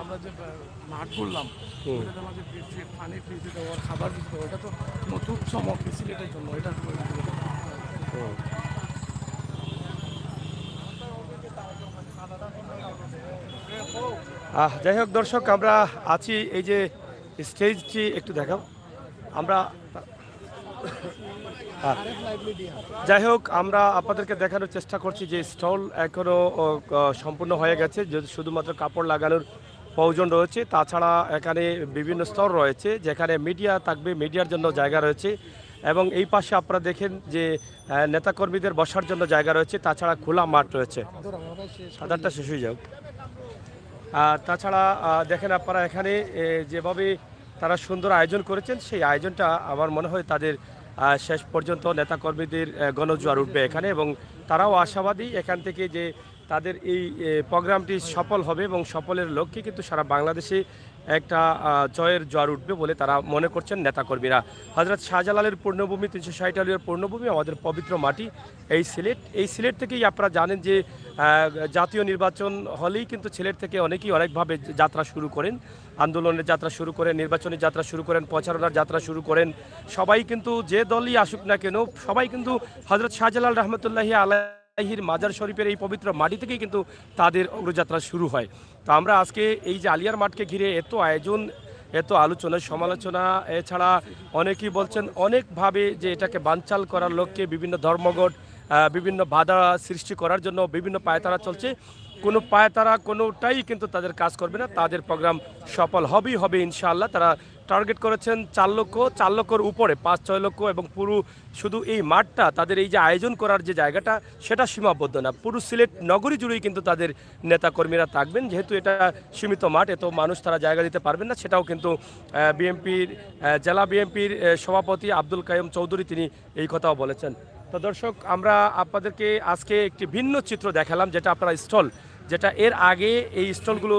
আমরা যে মাঠ করলাম, পানি ফ্রিজে দেওয়ার, খাবার দিতে দেওয়া, এটা তো নতুন চমক সিলেটের জন্য। এটা যাই হোক দর্শক, আমরা আছি এই যে স্টেজটি একটু দেখাও আমরা। যাই হোক, আমরা আপনাদেরকে দেখানোর চেষ্টা করছি যে স্টল এখনও সম্পূর্ণ হয়ে গেছে, শুধুমাত্র কাপড় লাগানোর প্রয়োজন রয়েছে। তাছাড়া এখানে বিভিন্ন স্তর রয়েছে, যেখানে মিডিয়া থাকবে, মিডিয়ার জন্য জায়গা রয়েছে এবং এই পাশে আপনারা দেখেন যে নেতাকর্মীদের বসার জন্য জায়গা রয়েছে। তাছাড়া খোলা মাঠ রয়েছে, সাধারণটা শেষ হয়ে যাক। আর তাছাড়া দেখেন আপনারা এখানে যেভাবে তারা সুন্দর আয়োজন করেছেন, সেই আয়োজনটা আমার মনে হয় তাদের শেষ পর্যন্ত নেতাকর্মীদের গণজোয়ার উঠবে এখানে এবং তারাও আশাবাদী এখান থেকে যে তাদের এই প্রোগ্রামটি সফল হবে এবং সফলের লক্ষ্যে কিন্তু সারা বাংলাদেশে একটা জয়ের জোয়ার উঠবে বলে তারা মনে করছেন নেতাকর্মীরা। হযরত শাহজালালের পূর্ণভূমি, 360 আউলিয়ার পূর্ণভূমি, আমাদের পবিত্র মাটি এই সিলেট থেকেই আপনারা জানেন যে জাতীয় নির্বাচন হলেই কিন্তু সিলেট থেকে অনেকভাবে যাত্রা শুরু করেন, আন্দোলনের যাত্রা শুরু করেন, নির্বাচনী যাত্রা শুরু করেন, প্রচারণার যাত্রা শুরু করেন। সবাই কিন্তু যে দলই আসুক না কেন, সবাই কিন্তু হযরত শাহজালাল রহমতুল্লাহি আলাইহির মাজার শরীফের এই পবিত্র মাটি থেকেই কিন্তু তাদের অগ্রযাত্রা শুরু হয়। তো আমরা আজকে এই যে আলিয়ার মাঠকে ঘিরে এত আয়োজন, এত আলোচনা সমালোচনা, এছাড়া অনেকেই বলছেন অনেকভাবে যে এটাকে বানচাল করার লক্ষ্যে বিভিন্ন ধর্মঘট, বিভিন্ন বাধা সৃষ্টি করার জন্য বিভিন্ন পায়তারা চলছে। কোনো পায়তারা কোনোটাই কিন্তু তাদের কাজ করবে না, তাদের প্রোগ্রাম সফল হবেই হবে ইনশাআল্লাহ। তারা টার্গেট করেছেন 4 লক্ষর উপরে, 5-6 লক্ষ, এবং পুরো শুধু এই মাঠটা তাদের এই যে আয়োজন করার যে জায়গাটা সেটা সীমাবদ্ধ না, পুরো সিলেট নগরী জুড়েই কিন্তু তাদের নেতাকর্মীরা থাকবেন। যেহেতু এটা সীমিত মাঠ, এত মানুষ তারা জায়গা দিতে পারবেন না, সেটাও কিন্তু বিএনপির জেলা বিএনপির সভাপতি আব্দুল কাইয়ুম চৌধুরী তিনি এই কথাও বলেছেন। তো দর্শক, আমরা আপনাদেরকে আজকে একটি ভিন্ন চিত্র দেখালাম, যেটা আপনারা স্টল, যেটা এর আগে এই স্টলগুলো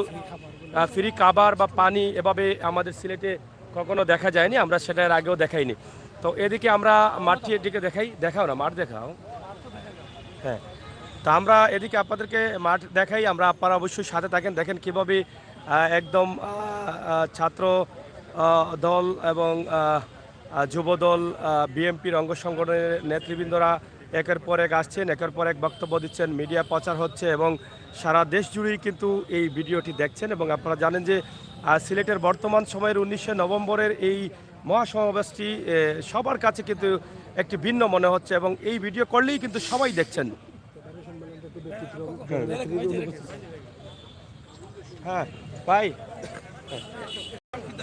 ফ্রি খাবার বা পানি এভাবে আমাদের সিলেটে কখনো দেখা যায়নি, আমরা সেটা এর আগেও দেখাইনি। তো এদিকে আমরা মাঠটি এদিকে দেখাও না, মাঠ দেখাও। হ্যাঁ, তা আমরা এদিকে আপনাদেরকে মাঠ দেখাই, আমরা আপনারা অবশ্যই সাথে থাকেন। দেখেন কীভাবে একদম ছাত্র দল এবং যুবদল, বিএনপির অঙ্গ সংগঠনের নেতৃবৃন্দরা একের পর এক আসছেন, একের পর এক বক্তব্য দিচ্ছেন, মিডিয়া প্রচার হচ্ছে এবং সারা দেশ জুড়েই কিন্তু এই ভিডিওটি দেখছেন। এবং আপনারা জানেন যে সিলেটের বর্তমান সময়ের 19শে নভেম্বরের এই মহাসমাবেশটি সবার কাছে কিন্তু একটি ভিন্ন মনে হচ্ছে, এবং এই ভিডিও করলেই কিন্তু সবাই দেখছেন। হ্যাঁ ভাই,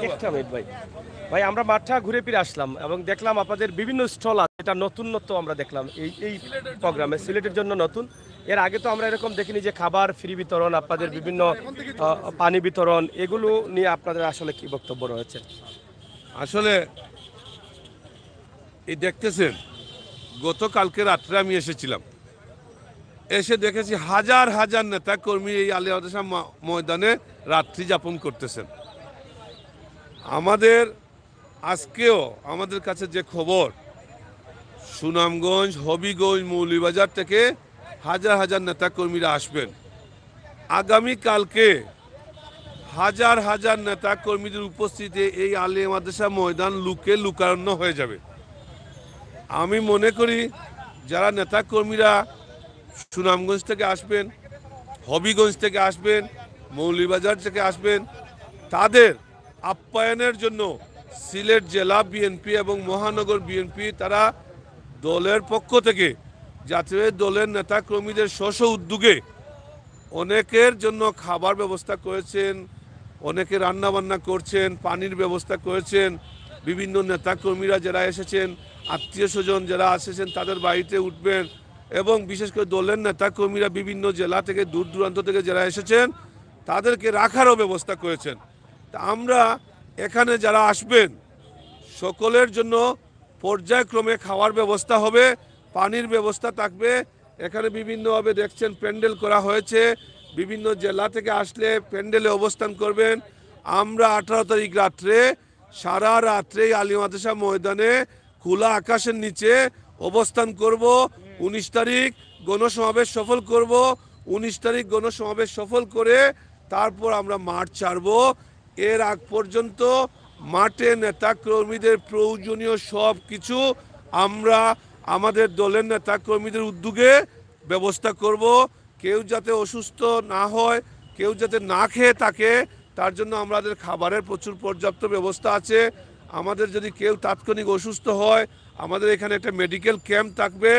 একটা মিনিট ভাই, আমরা মাঠটা ঘুরে ফিরে আসলাম এবং দেখলাম আপনাদের বিভিন্ন স্টল আছে, এটা নতুনত্ব আমরা দেখলাম এই প্রোগ্রামে, সিলেটের জন্য নতুন। এর আগে তো আমরা এরকম দেখিনি যে খাবার ফ্রি বিতরণ, আপনাদের বিভিন্ন পানি বিতরণ, এগুলো নিয়ে আপনাদের আসলে কি বক্তব্য রয়েছে? আসলে এই দেখতেছেন, গতকালকে রাত্রে আমি এসেছিলাম, এসে দেখেছি হাজার হাজার নেতা কর্মী এই আলিয়া মাদ্রাসা ময়দানে রাত্রি যাপন করতেছেন। আমাদের আজকেও আমাদের কাছে যে খবর, সুনামগঞ্জ, হবিগঞ্জ, মৌলভীবাজার থেকে হাজার হাজার নেতা কর্মীরা আসবেন। আগামীকালকে হাজার হাজার নেতা কর্মীদের উপস্থিতিতে এই আলিয়া মাদ্রাসা ময়দান লুকারণ্য হয়ে যাবে। আমি মনে করি যারা নেতা কর্মীরা সুনামগঞ্জ থেকে আসবেন, হবিগঞ্জ থেকে আসবেন, মৌলভীবাজার থেকে আসবেন, তাদের আপ্যায়নের জন্য সিলেট জেলা বিএনপি এবং মহানগর বিএনপি তারা দলের পক্ষ থেকে জাতীয় দলের নেতা কর্মীদের স্ব উদ্যোগে অনেকের জন্য খাবার ব্যবস্থা করেছেন, অনেকে রান্নাবান্না করছেন, পানির ব্যবস্থা করেছেন। বিভিন্ন নেতা কর্মীরা যারা এসেছেন, আত্মীয় স্বজন যারা এসেছেন তাদের বাড়িতে উঠবেন, এবং বিশেষ করে দলের নেতা কর্মীরা বিভিন্ন জেলা থেকে দূর দূরান্ত থেকে যারা এসেছেন তাদেরকে রাখারও ব্যবস্থা করেছেন। তা আমরা এখানে যারা আসবেন সকলের জন্য পর্যায়ক্রমে খাওয়ার ব্যবস্থা হবে, পানির ব্যবস্থা থাকবে। এখানে বিভিন্নভাবে দেখছেন প্যান্ডেল করা হয়েছে, বিভিন্ন জেলা থেকে আসলে প্যান্ডেলে অবস্থান করবেন। আমরা 18 তারিখ রাত্রে সারা রাত্রে আলিয়া মাদ্রাসা ময়দানে খোলা আকাশের নিচে অবস্থান করব। 19 তারিখ গণসমাবেশ সফল করব। 19 তারিখ গণসমাবেশ সফল করে তারপর আমরা মাঠ ছাড়ব। এর আগ পর্যন্ত মাঠে নেতা কর্মীদের প্রয়োজনীয় সব কিছু আমরা আমাদের দলের নেতা কর্মীদের উদ্যোগে ব্যবস্থা করব। কেউ যাতে অসুস্থ না হয়, কেউ যাতে না খেয়ে থাকে, তার জন্য আমাদের খাবারের প্রচুর পর্যাপ্ত ব্যবস্থা আছে। আমাদের যদি কেউ তাৎক্ষণিক অসুস্থ হয়, আমাদের এখানে একটা মেডিকেল ক্যাম্প থাকবে,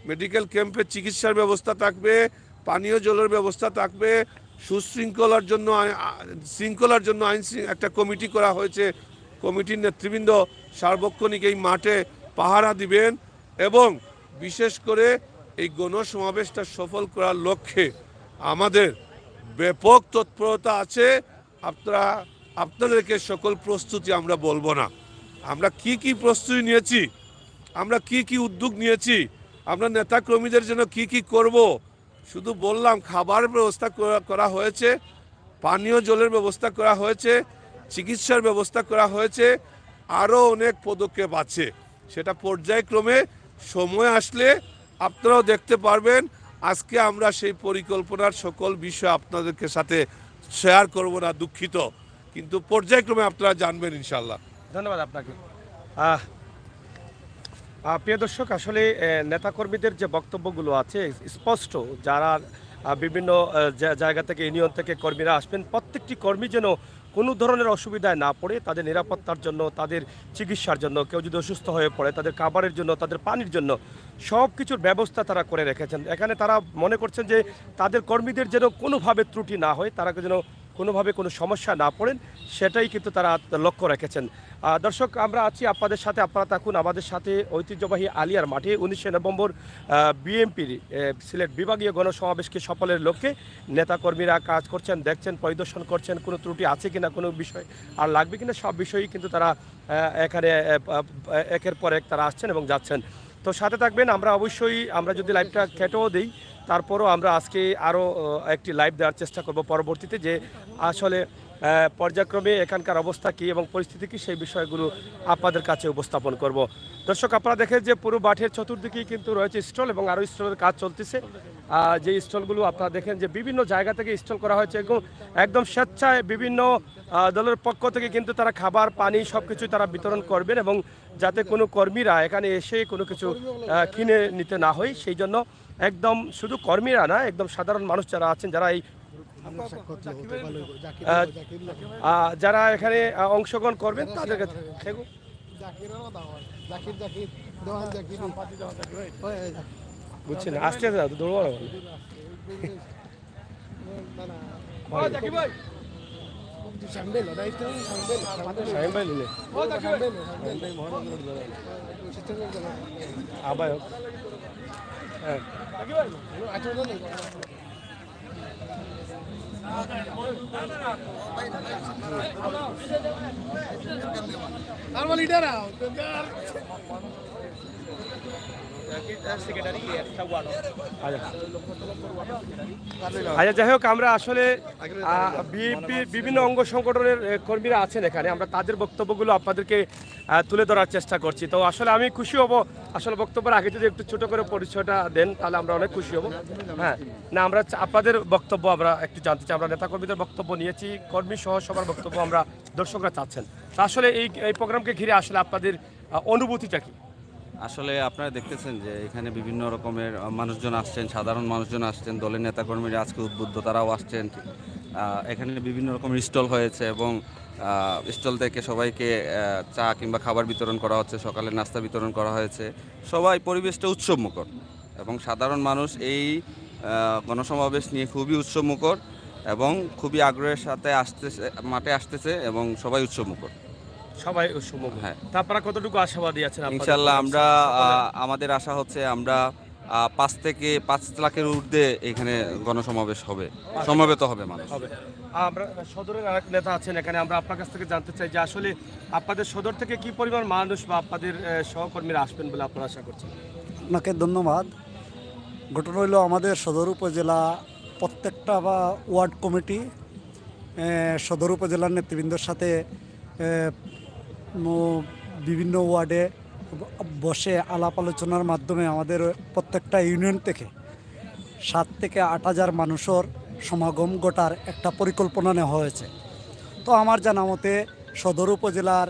মেডিকেল ক্যাম্পে চিকিৎসার ব্যবস্থা থাকবে, পানীয় জলের ব্যবস্থা থাকবে। শৃঙ্খলার জন্য আইন একটা কমিটি করা হয়েছে, কমিটির নেতৃবৃন্দ সার্বক্ষণিক এই মাঠে পাহারা দিবেন, এবং বিশেষ করে এই গণসমাবেশটা সফল করার লক্ষ্যে আমাদের ব্যাপক তৎপরতা আছে। আপনাদেরকে সকল প্রস্তুতি আমরা বলবো না, আমরা কি প্রস্তুতি নিয়েছি, আমরা কি উদ্যোগ নিয়েছি, আমরা নেতা কর্মীদের জন্য কি করব, শুধু বললাম খাবার ব্যবস্থা করা হয়েছে, পানীয় জলের ব্যবস্থা করা হয়েছে, চিকিৎসার ব্যবস্থা করা হয়েছে, আরও অনেক পদক্ষেপ আছে। সেটা পর্যায়ক্রমে সময় আসলে আপনারাও দেখতে পারবেন। আজকে আমরা সেই পরিকল্পনার সকল বিষয় আপনাদেরকে সাথে শেয়ার করব না, দুঃখিত, কিন্তু পর্যায়ক্রমে আপনারা জানবেন ইনশাল্লাহ। ধন্যবাদ আপনাকে। প্রিয় দর্শক, আসলে নেতাকর্মীদের যে বক্তব্যগুলো আছে স্পষ্ট, যারা বিভিন্ন জায়গা থেকে ইউনিয়ন থেকে কর্মীরা আসবেন, প্রত্যেকটি কর্মী যেন কোনো ধরনের অসুবিধায় না পড়ে তাদের নিরাপত্তার জন্য, তাদের চিকিৎসার জন্য, কেউ যদি অসুস্থ হয়ে পড়ে তাদের খাবারের জন্য, তাদের পানির জন্য সব কিছুর ব্যবস্থা তারা করে রেখেছেন। এখানে তারা মনে করছেন যে তাদের কর্মীদের যেন কোনোভাবে ত্রুটি না হয়, তারা যেন কোনোভাবে কোনো সমস্যা না পড়েন, সেটাই কিন্তু তারা লক্ষ্য রেখেছেন। দর্শক, আমরা আছি আপনাদের সাথে, আপনারা থাকুন আমাদের সাথে। ঐতিহ্যবাহী আলিয়ার মাঠে 19 নভেম্বর বিএনপির সিলেট বিভাগীয় গণসমাবেশকে সফলের লক্ষ্যে নেতাকর্মীরা কাজ করছেন, দেখছেন, পরিদর্শন করছেন, কোনো ত্রুটি আছে কিনা, কোনো বিষয় আর লাগবে কিনা, সব বিষয়ই কিন্তু তারা এখানে একের পর এক তারা আসছেন এবং যাচ্ছেন। তো সাথে থাকবেন। আমরা যদি লাইভটা কেটেও দিই, তারপরও আমরা আজকে আরও একটি লাইভ দেওয়ার চেষ্টা করব পরবর্তীতে, যে আসলে পর্যায়ক্রমে এখানকার অবস্থা কী এবং পরিস্থিতি কী, সেই বিষয়গুলো আপনাদের কাছে উপস্থাপন করব। দর্শক, আপনারা দেখেন যে পুরো মাঠের চতুর্দিকেই কিন্তু রয়েছে স্টল এবং আরও স্টলের কাজ চলতেছে। যে স্টলগুলো আপনারা দেখেন যে বিভিন্ন জায়গা থেকে স্টল করা হয়েছে, একদম স্বেচ্ছায় বিভিন্ন দলের পক্ষ থেকে কিন্তু তারা খাবার, পানি সব কিছুই তারা বিতরণ করবেন, এবং যাতে কোনো কর্মীরা এখানে এসে কোনো কিছু কিনে নিতে না হয়, সেই জন্য একদম শুধু কর্মীরা না, একদম সাধারণ মানুষ যারা আছেন, যারা এখানে অংশগ্রহণ করবেন তাদের কাছে বুঝছেন, আসতে দৌড় আবায়ক আচ্ছা, যাই হোক, আমরা আসলে বিএনপির বিভিন্ন অঙ্গ সংগঠনের কর্মীরা আছেন এখানে, আমরা তাদের বক্তব্যগুলো আপনাদেরকে তুলে ধরার চেষ্টা করছি। তো আসলে আমি খুশি হব, আসলে বক্তব্যের আগে যদি একটু ছোট করে পরিচয়টা দেন তাহলে আমরা অনেক খুশি হব। হ্যাঁ, না, আমরা আপনাদের বক্তব্য আমরা একটু জানতে চাই। আমরা নেতাকর্মীদের বক্তব্য নিয়েছি, কর্মী সহ সবার বক্তব্য আমরা দর্শকরা চাচ্ছেন। তো আসলে এই প্রোগ্রামকে ঘিরে আসলে আপনাদের অনুভূতিটা কি? আসলে আপনারা দেখতেছেন যে এখানে বিভিন্ন রকমের মানুষজন আসছেন, সাধারণ মানুষজন আসছেন, দলের নেতাকর্মীরা আজকে উদ্বুদ্ধ, তারাও আসছেন। এখানে বিভিন্ন রকমের স্টল হয়েছে এবং স্টল থেকে সবাইকে চা কিংবা খাবার বিতরণ করা হচ্ছে, সকালে নাস্তা বিতরণ করা হয়েছে। সবাই পরিবেশটা উৎসবমুখর এবং সাধারণ মানুষ এই গণসমাবেশ নিয়ে খুবই উৎসবমুখর এবং খুবই আগ্রহের সাথে মাঠে আসতেছে এবং সবাই উৎসবমুখর। সবাই উৎসবমুখর। হ্যাঁ, তারপরে কতটুকু আশাবাদী আছেন? ইনশাআল্লাহ আমাদের আশা হচ্ছে আমরা 5 থেকে 5 লাখের ঊর্ধ্বে এখানে গণসমাবেশ হবে, সমবেত হবে মানুষ। আমরা সদরের আরেক নেতা আছেন এখানে, আমরা আপনার কাছ থেকে জানতে চাই যে আসলে আপনাদের সদর থেকে কি পরিমাণ মানুষ বা আপনাদের সহকর্মীরা আসবেন বলে আপনারা আশা করছেন? আপনাকে ধন্যবাদ। ঘটনা হইল, আমাদের সদর উপজেলা প্রত্যেকটা বা ওয়ার্ড কমিটি সদর উপজেলার নেতৃবৃন্দর সাথে বিভিন্ন ওয়ার্ডে বসে আলাপ আলোচনার মাধ্যমে আমাদের প্রত্যেকটা ইউনিয়ন থেকে 7 থেকে 8 হাজার মানুষের সমাগম ঘটার একটা পরিকল্পনা নেওয়া হয়েছে। তো আমার জানা মতে সদর উপজেলার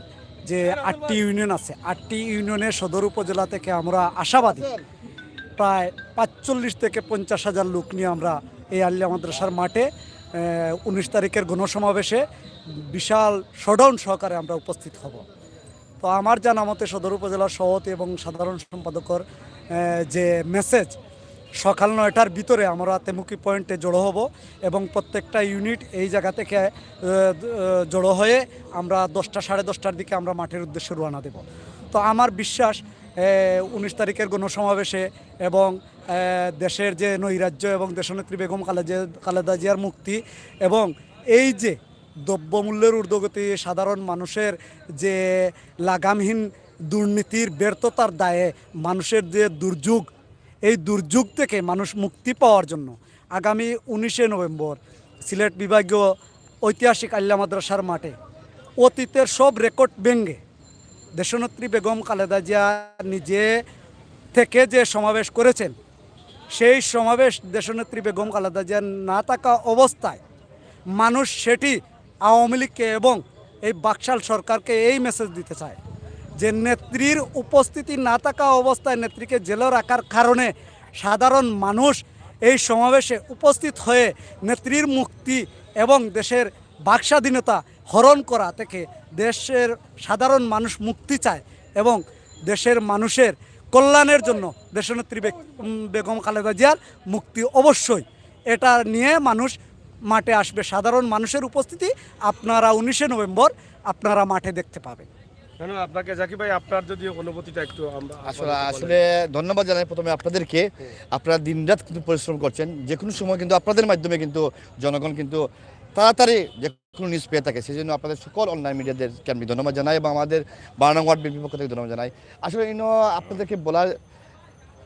যে 8টি ইউনিয়ন আছে, 8টি ইউনিয়নের সদর উপজেলা থেকে আমরা আশাবাদী প্রায় 45 থেকে 50 হাজার লোক নিয়ে আমরা এই আলিয়া মাদ্রাসার মাঠে 19 তারিখের গণসমাবেশে বিশাল শোডাউন সহকারে আমরা উপস্থিত হব। তো আমার জানা মতে সদর উপজেলার সভাপতি এবং সাধারণ সম্পাদকের যে মেসেজ, সকাল 9টার ভিতরে আমরা তেমুকি পয়েন্টে জড়ো হব এবং প্রত্যেকটা ইউনিট এই জায়গা থেকে জড়ো হয়ে আমরা 10টা সাড়ে 10টার দিকে আমরা মাঠের উদ্দেশ্যে রওনা দেব। তো আমার বিশ্বাস 19 তারিখের গণসমাবেশে এবং দেশের যে নৈরাজ্য এবং দেশনেত্রী বেগম খালেদা জিয়ার মুক্তি এবং এই যে দ্রব্যমূল্যের ঊর্ধ্বগতি, সাধারণ মানুষের যে লাগামহীন দুর্নীতির ব্যর্থতার দায়ে মানুষের যে দুর্যোগ, এই দুর্যোগ থেকে মানুষ মুক্তি পাওয়ার জন্য আগামী 19 নভেম্বর সিলেট বিভাগীয় ঐতিহাসিক আলিয়া মাদ্রাসার মাঠে অতীতের সব রেকর্ড ভেঙে দেশনেত্রী বেগম খালেদা জিয়া নিজে থেকে যে সমাবেশ করেছেন, সেই সমাবেশ দেশনেত্রী বেগম খালেদা জিয়া না থাকা অবস্থায় মানুষ সেটি আওয়ামী লীগকে এবং এই বাকশাল সরকারকে এই মেসেজ দিতে চায় যে নেত্রীর উপস্থিতি না থাকা অবস্থায় নেত্রীকে জেলে রাখার কারণে সাধারণ মানুষ এই সমাবেশে উপস্থিত হয়ে নেত্রীর মুক্তি এবং দেশের বাকস্বাধীনতা হরণ করা থেকে দেশের সাধারণ মানুষ মুক্তি চায় এবং দেশের মানুষের কল্যাণের জন্য দেশনেত্রী বেগম খালেদা জিয়ার মুক্তি অবশ্যই, এটা নিয়ে মানুষ মাঠে আসবে। সাধারণ মানুষের উপস্থিতি আপনারা 19শে নভেম্বর আপনারা মাঠে দেখতে পাবেন। ধন্যবাদ আপনাকে জাকির ভাই, আপনার যদি অনুভূতিটা একটু আমরা আসলে ধন্যবাদ জানাই প্রথমে আপনাদেরকে। আপনারা দিনরাত কিন্তু পরিশ্রম করছেন, যে কোনো সময় কিন্তু আপনাদের মাধ্যমে কিন্তু জনগণ কিন্তু তাড়াতাড়ি যে কোনো নিউজ পেয়ে থাকে, সেই জন্য আপনাদের সকল অনলাইন মিডিয়াদেরকে আমি ধন্যবাদ জানাই এবং আমাদের 12 নং ওয়ার্ড বিএনপির পক্ষ থেকে ধন্যবাদ জানাই। আসলে আপনাদেরকে বলার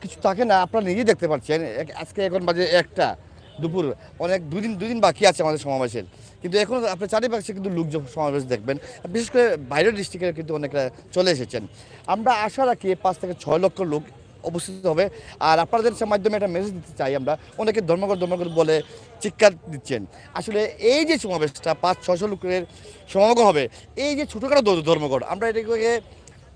কিছু থাকে না, আপনারা নিজেই দেখতে পাচ্ছেন আজকে এখন বাজে 1টা দুপুর, অনেক দুই দিন বাকি আছে আমাদের সমাবেশের, কিন্তু এখন আপনি চারিপাশে কিন্তু লোক সমাবেশ দেখবেন, বিশেষ করে বাইরের ডিস্ট্রিক্টের কিন্তু অনেকটা চলে এসেছেন। আমরা আশা রাখি 5 থেকে 6 লক্ষ লোক উপস্থিত হবে। আর আপনাদের মাধ্যমে একটা মেসেজ দিতে চাই, আমরা অনেকে ধর্মঘট বলে চিৎকার দিচ্ছেন, আসলে এই যে সমাবেশটা 500-600 লোকের সমাগম হবে, এই যে ছোটোখাটো ধর্মঘট, আমরা এটাকে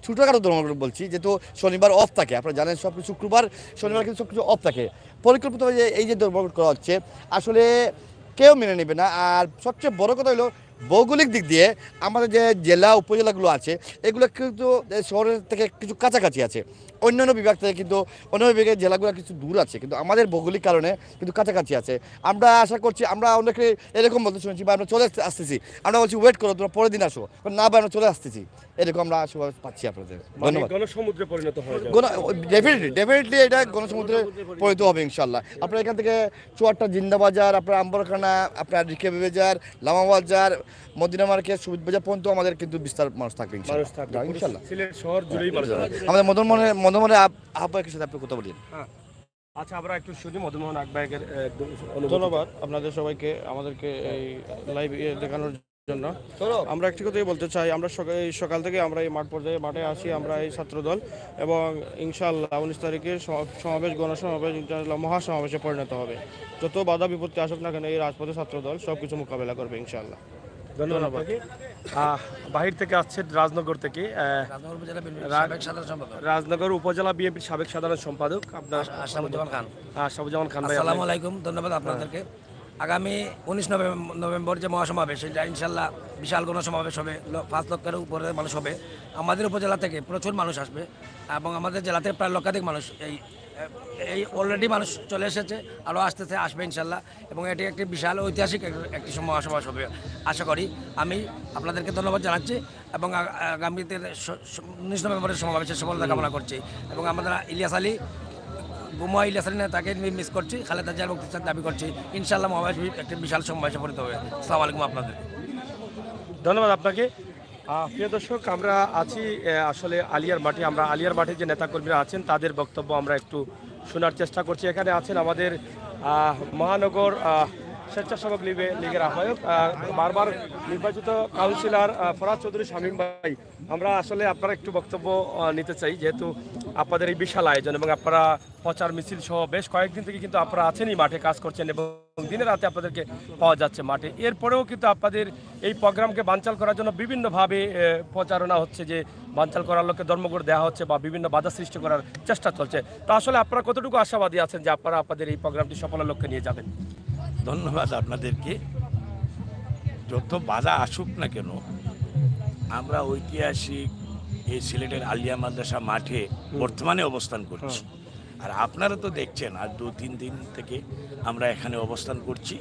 ছোটোখাটো ধর্মঘট বলছি, যেহেতু শনিবার অফ থাকে, আপনারা জানেন সব শুক্রবার শনিবার কিন্তু সব কিছু অফ থাকে, পরিকল্পিতভাবে এই যে ধর্মঘট করা হচ্ছে আসলে কেউ মেনে নেবে না। আর সবচেয়ে বড় কথা হলো ভৌগোলিক দিক দিয়ে আমাদের যে জেলা উপজেলাগুলো আছে এগুলো কিন্তু শহরের থেকে কিছু কাছাকাছি আছে, অন্যান্য বিভাগ থেকে কিন্তু অন্য বিভাগের জেলাগুলো কিছু দূর আছে, কিন্তু আমাদের ভৌগোলিক কারণে কিন্তু কাছাকাছি আছে। আমরা আশা করছি, আমরা অনেকে এরকম বলতে শুনেছি বা আমরা চলে আসতেছি, আমরা বলছি ওয়েট করো, তোমরা পরের দিন আসো, না বা আমরা চলে আসতেছি, এরকম আমরা আশীর্বাদ পাচ্ছি আপনাদের। ধন্যবাদ। গণসমুদ্রে পরিণত হবে, ডেফিনেটলি এটা গণসমুদ্রে পরিণত হবে ইনশাল্লাহ। আপনার এখান থেকে চুয়াট্টা জিন্দাবাজার, আপনার আম্বরখানা, আপনার রিকে বাজার, লামা বাজার, মদিনা মার্কেট, সুবিধ বাজার পর্যন্ত আমাদের কিন্তু বিস্তার মানুষ থাকবে ইনশাল্লাহ। সিলেট শহর জুড়েই মানুষ থাকবে। আমাদের মদনমোহনে আহ্বায়কের সাথে আপনি কথা বলেন। আচ্ছা, আমরা একটু শুনি মদনমোহন আহ্বায়কের ধন্যবাদ আপনাদের সবাইকে আমাদেরকে এই লাইভ দেখানোর জন্য। আমরা একটি কথাই বলতে চাই, আমরা সকাল থেকে আমরা এই মাঠে আসি, আমরা এই ছাত্রদল, এবং ইনশাআল্লাহ 19 তারিখে সমাবেশ, গণসমাবেশ ইনশাআল্লাহ মহাসমাবেশে পরিণত হবে। যত বাধা বিপত্তি আসুক না কেন এই রাজপথে ছাত্রদল সব কিছু মোকাবেলা করবে ইনশাআল্লাহ। ধন্যবাদ। বাহির থেকে আসছে রাজনগর থেকে, রাজনগর উপজেলা বিএনপির সাবেক সাধারণ সম্পাদক আপনার আশরাফুজ্জামান খান ভাই। আসসালামু আলাইকুম, ধন্যবাদ আপনাদেরকে। আগামী 19 নভেম্বর যে মহাসমাবেশ, এটা ইনশাল্লাহ বিশাল গণসমাবেশ হবে, 5 লক্ষের উপরে মানুষ হবে। আমাদের উপজেলা থেকে প্রচুর মানুষ আসবে এবং আমাদের জেলাতে প্রায় লক্ষাধিক মানুষ এই অলরেডি মানুষ চলে এসেছে, আরও আসবে ইনশাল্লাহ, এবং এটি একটি বিশাল ঐতিহাসিক একটি মহাসমাবেশ হবে আশা করি। আমি আপনাদেরকে ধন্যবাদ জানাচ্ছি এবং আগামীতে 19 নভেম্বরের সমাবেশের সফলতা কামনা করছি এবং আমাদের ইলিয়াস আলী তাকে মিস করছি, খালেদা জিয়ার বক্তৃতার দাবি করছি। ইনশাআল্লাহ মহাসমাবেশ একটি বিশাল সমাবেশে পরিণত হবে। আসসালামু আলাইকুম আপনাদের। ধন্যবাদ আপনাকে। প্রিয় দর্শক, আমরা আছি আসলে আলিয়ার মাঠে। আমরা আলিয়ার মাঠে যে নেতাকর্মীরা আছেন তাদের বক্তব্য আমরা একটু শোনার চেষ্টা করছি। এখানে আছেন আমাদের মহানগর স্বেচ্ছাসেবক লীগের আহ্বায়ক, বারবার নির্বাচিত কাউন্সিলর ফরাজ চৌধুরী শামীম ভাই। আমরা আসলে আপনারা একটু বক্তব্য নিতে চাই, যেহেতু আপনাদের এই বিশাল আয়োজন এবং আপনারা প্রচার মিছিল সহ বেশ কয়েকদিন থেকে কিন্তু আপনারা আছেনই মাঠে, কাজ করছেন এবং দিনে রাতে আপনাদেরকে পাওয়া যাচ্ছে মাঠে। এরপরেও কিন্তু আপনাদের এই প্রোগ্রামকে বানচাল করার জন্য বিভিন্নভাবে প্রচারণা হচ্ছে, যে বানচাল করার লোককে ধর্মঘট দেওয়া হচ্ছে বা বিভিন্ন বাধা সৃষ্টি করার চেষ্টা চলছে। তো আসলে আপনারা কতটুকু আশাবাদী আছেন যে আপনারা আপনাদের এই প্রোগ্রামটি সফলের লক্ষ্যে নিয়ে যাবেন? ধন্যবাদ আপনাদেরকে। যত বাধা আসুক না কেন, আমরা ঐতিহাসিক এই সিলেটের আলিয়া মাদ্রাসা মাঠে বর্তমানে অবস্থান করছি। আর আপনারা তো দেখছেন আজ 2-3 দিন থেকে আমরা এখানে অবস্থান করছি।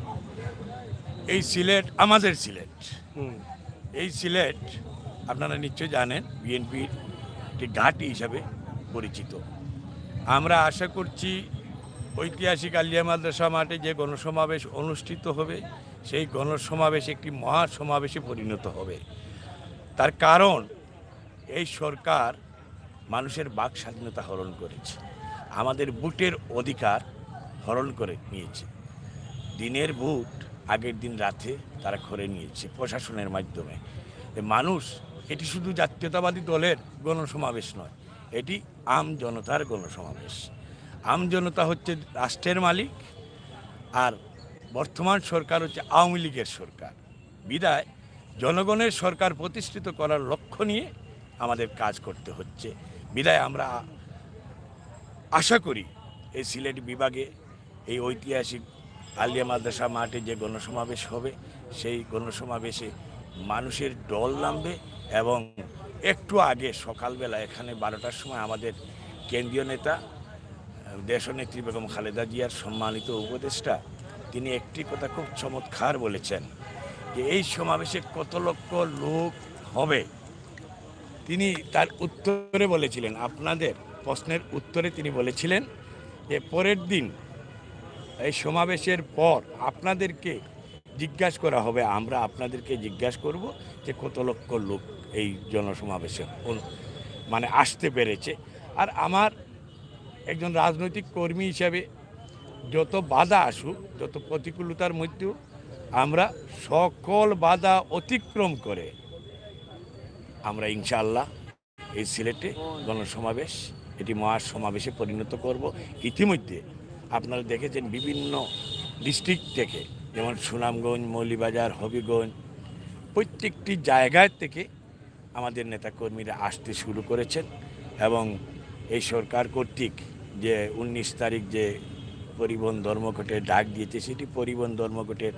এই সিলেট আমাদের সিলেট, এই সিলেট আপনারা নিশ্চয় জানেন বিএনপির একটি ঘাঁটি হিসাবে পরিচিত। আমরা আশা করছি ঐতিহাসিক আলিয়া মাদ্রাসা মাঠে যে গণসমাবেশ অনুষ্ঠিত হবে, সেই গণসমাবেশ একটি মহাসমাবেশে পরিণত হবে। তার কারণ এই সরকার মানুষের বাক স্বাধীনতা হরণ করেছে, আমাদের ভোটের অধিকার হরণ করে নিয়েছে। দিনের ভোট আগের দিন রাতে তারা করে নিয়েছে প্রশাসনের মাধ্যমে। মানুষ, এটি শুধু জাতীয়তাবাদী দলের গণসমাবেশ নয়, এটি আম জনতার গণসমাবেশ। আম জনতা হচ্ছে রাষ্ট্রের মালিক, আর বর্তমান সরকার হচ্ছে আওয়ামী লীগের সরকার। বিদায় জনগণের সরকার প্রতিষ্ঠিত করার লক্ষ্য নিয়ে আমাদের কাজ করতে হচ্ছে। বিদায় আমরা আশা করি এই সিলেট বিভাগে এই ঐতিহাসিক আলিয়া মাদ্রাসা মাঠে যে গণসমাবেশ হবে, সেই গণসমাবেশে মানুষের দল নামবে এবং একটু আগে সকালবেলা এখানে 12টার সময় আমাদের কেন্দ্রীয় নেতা দেশনেত্রী বেগম খালেদা জিয়ার সম্মানিত উপদেষ্টা তিনি একটি কথা খুব চমৎকার বলেছেন যে এই সমাবেশে কত লক্ষ লোক হবে। তিনি তার উত্তরে বলেছিলেন, আপনাদের প্রশ্নের উত্তরে তিনি বলেছিলেন যে পরের দিন এই সমাবেশের পর আপনাদেরকে জিজ্ঞাসা করা হবে, আমরা আপনাদেরকে জিজ্ঞাসা করব যে কত লক্ষ লোক এই জনসমাবেশে মানে আসতে পেরেছে। আর আমার একজন রাজনৈতিক কর্মী হিসাবে যত বাধা আসুক, যত প্রতিকূলতার মধ্যেও আমরা সকল বাধা অতিক্রম করে আমরা ইনশাআল্লাহ এই সিলেটে গণসমাবেশ এটি মহাসমাবেশে পরিণত করব। ইতিমধ্যে আপনারা দেখেছেন বিভিন্ন ডিস্ট্রিক্ট থেকে, যেমন সুনামগঞ্জ, মৌলভীবাজার, হবিগঞ্জ, প্রত্যেকটি জায়গায় থেকে আমাদের নেতাকর্মীরা আসতে শুরু করেছেন এবং এই সরকার কর্তৃক যে 19 তারিখ যে পরিবহন ধর্মঘটের ডাক দিয়েছে, সেটি পরিবহন ধর্মঘটের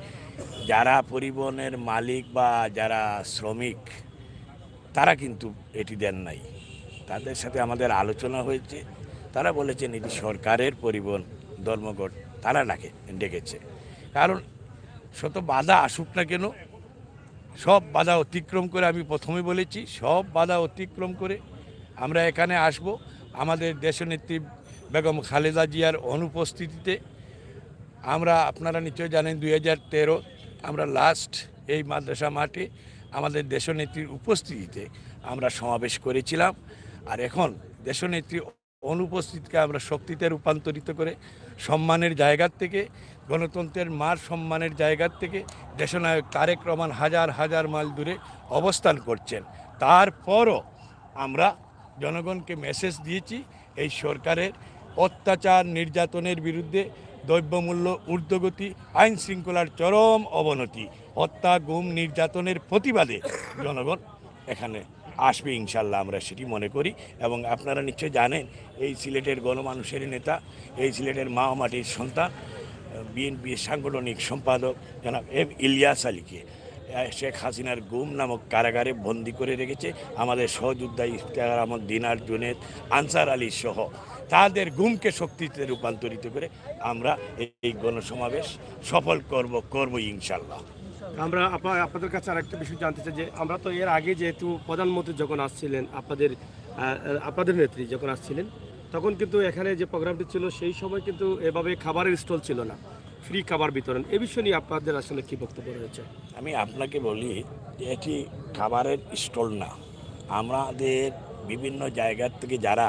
যারা পরিবহনের মালিক বা যারা শ্রমিক তারা কিন্তু এটি দেন নাই। তাদের সাথে আমাদের আলোচনা হয়েছে, তারা বলেছেন এটি সরকারের পরিবহন ধর্মঘট তারা ডেকেছে। কারণ শত বাধা আসুক না কেন, সব বাধা অতিক্রম করে, আমি প্রথমে বলেছি সব বাধা অতিক্রম করে আমরা এখানে আসব। আমাদের দেশনেত্রী বেগম খালেদা জিয়ার অনুপস্থিতিতে আমরা, আপনারা নিশ্চয় জানেন 2013 আমরা লাস্ট এই মাদ্রাসা মাঠে আমাদের দেশনেত্রীর উপস্থিতিতে আমরা সমাবেশ করেছিলাম। আর এখন দেশনেত্রী অনুপস্থিতিকে আমরা শক্তিতে রূপান্তরিত করে সম্মানের জায়গার থেকে, গণতন্ত্রের মার সম্মানের জায়গার থেকে দেশনায়ক তারেক রহমান হাজার হাজার মাইল দূরে অবস্থান করছেন। তারপরও আমরা জনগণকে মেসেজ দিয়েছি এই সরকারের অত্যাচার নির্যাতনের বিরুদ্ধে, দ্রব্যমূল্য ঊর্ধ্বগতি, আইন শৃঙ্খলার চরম অবনতি, হত্যা, গুম, নির্যাতনের প্রতিবাদে জনগণ এখানে আসবে ইনশাল্লাহ, আমরা সেটি মনে করি। এবং আপনারা নিশ্চয় জানেন এই সিলেটের গণমানুষের নেতা, এই সিলেটের মা মাটির সন্তান, বিএনপির সাংগঠনিক সম্পাদক জনাব ইলিয়াস আলীকে শেখ হাসিনার গুম নামক কারাগারে বন্দি করে রেখেছে। আমাদের সহযোদ্ধা ইফতেখার আহমদ, দিনার, জুনেদ, আনসার আলী সহ তাদের গুমকে শক্তিতে রূপান্তরিত করে আমরা এই গণসমাবেশ সফল করব ইনশাল্লাহ। আমরা আপনাদের কাছে আরেকটা বিষয় জানতে চাই যে আমরা তো এর আগে যেহেতু প্রধানমন্ত্রী যখন আসছিলেন, আপনাদের নেত্রী যখন আসছিলেন, তখন কিন্তু এখানে যে প্রোগ্রামটি ছিল সেই সময় কিন্তু এভাবে খাবারের স্টল ছিল না, ফ্রি খাবার বিতরণ। এ বিষয় নিয়ে আপনাদের আসলে কী বক্তব্য রয়েছে? আমি আপনাকে বলি যে এটি খাবারের স্টল না, আমাদের বিভিন্ন জায়গার থেকে যারা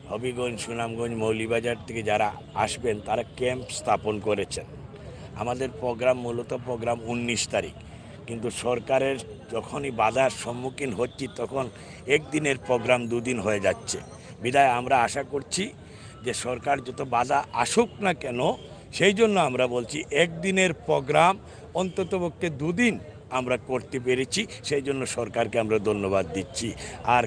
হবিগঞ্জ, সুনামগঞ্জ, মৌলভীবাজার থেকে যারা আসবেন তারা ক্যাম্প স্থাপন করেছেন। আমাদের প্রোগ্রাম মূলত প্রোগ্রাম 19 তারিখ, কিন্তু সরকারের যখনই বাধার সম্মুখীন হচ্ছি তখন একদিনের প্রোগ্রাম 2 দিন হয়ে যাচ্ছে। বিধায় আমরা আশা করছি যে সরকার যত বাধা আসুক না কেন, সেই জন্য আমরা বলছি একদিনের প্রোগ্রাম অন্ততপক্ষে 2 দিন আমরা করতে পেরেছি, সেই জন্য সরকারকে আমরা ধন্যবাদ দিচ্ছি। আর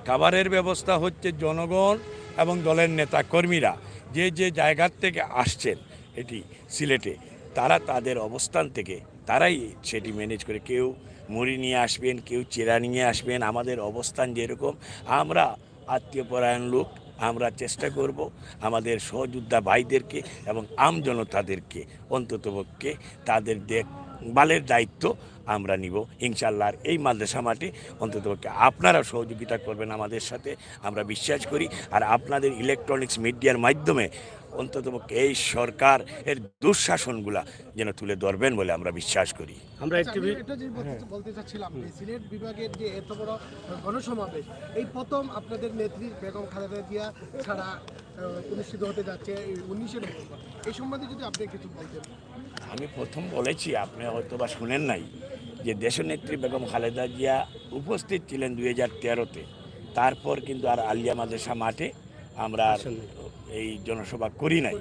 খাবারের ব্যবস্থা হচ্ছে জনগণ এবং দলের নেতা কর্মীরা যে যে জায়গার থেকে আসছেন এটি সিলেটে, তারা তাদের অবস্থান থেকে তারাই সেটি ম্যানেজ করে, কেউ মুড়ি নিয়ে আসবেন, কেউ চিড়া নিয়ে আসবেন। আমাদের অবস্থান যেরকম, আমরা আত্মীয়পরায়ণ লোক, আমরা চেষ্টা করব আমাদের সহযোদ্ধা ভাইদেরকে এবং আমজনতাদেরকে অন্ততপক্ষে তাদের দেখভালের দায়িত্ব আমরা নিব ইনশাআল্লাহ। আর এই মাদ্রাসা মাঠে অন্ততপক্ষে আপনারা সহযোগিতা করবেন আমাদের সাথে, আমরা বিশ্বাস করি। আর আপনাদের ইলেকট্রনিক্স মিডিয়ার মাধ্যমে অন্ততপক্ষে এই সরকারের দুঃশাসনগুলা যেন তুলে ধরবেন বলে আমরা বিশ্বাস করি। আমরা এটা যে বলতে চাচ্ছিলাম, সিলেট বিভাগের যে এত বড় গণসমাবেশ, এই প্রথম আপনাদের নেত্রী বেগম খালেদা জিয়া ছাড়া অনুষ্ঠিত হতে যাচ্ছে 19 নভেম্বর। এই সম্বন্ধে যদি আপনি কিছু বলতেন। আমি প্রথম বলেছি, আপনি হয়তো বা শুনেন নাই, যে দেশনেত্রী বেগম খালেদা জিয়া উপস্থিত ছিলেন 2013-তে। তারপর কিন্তু আর আলিয়া মাদ্রাসা মাঠে আমরা এই জনসভা করি নাই।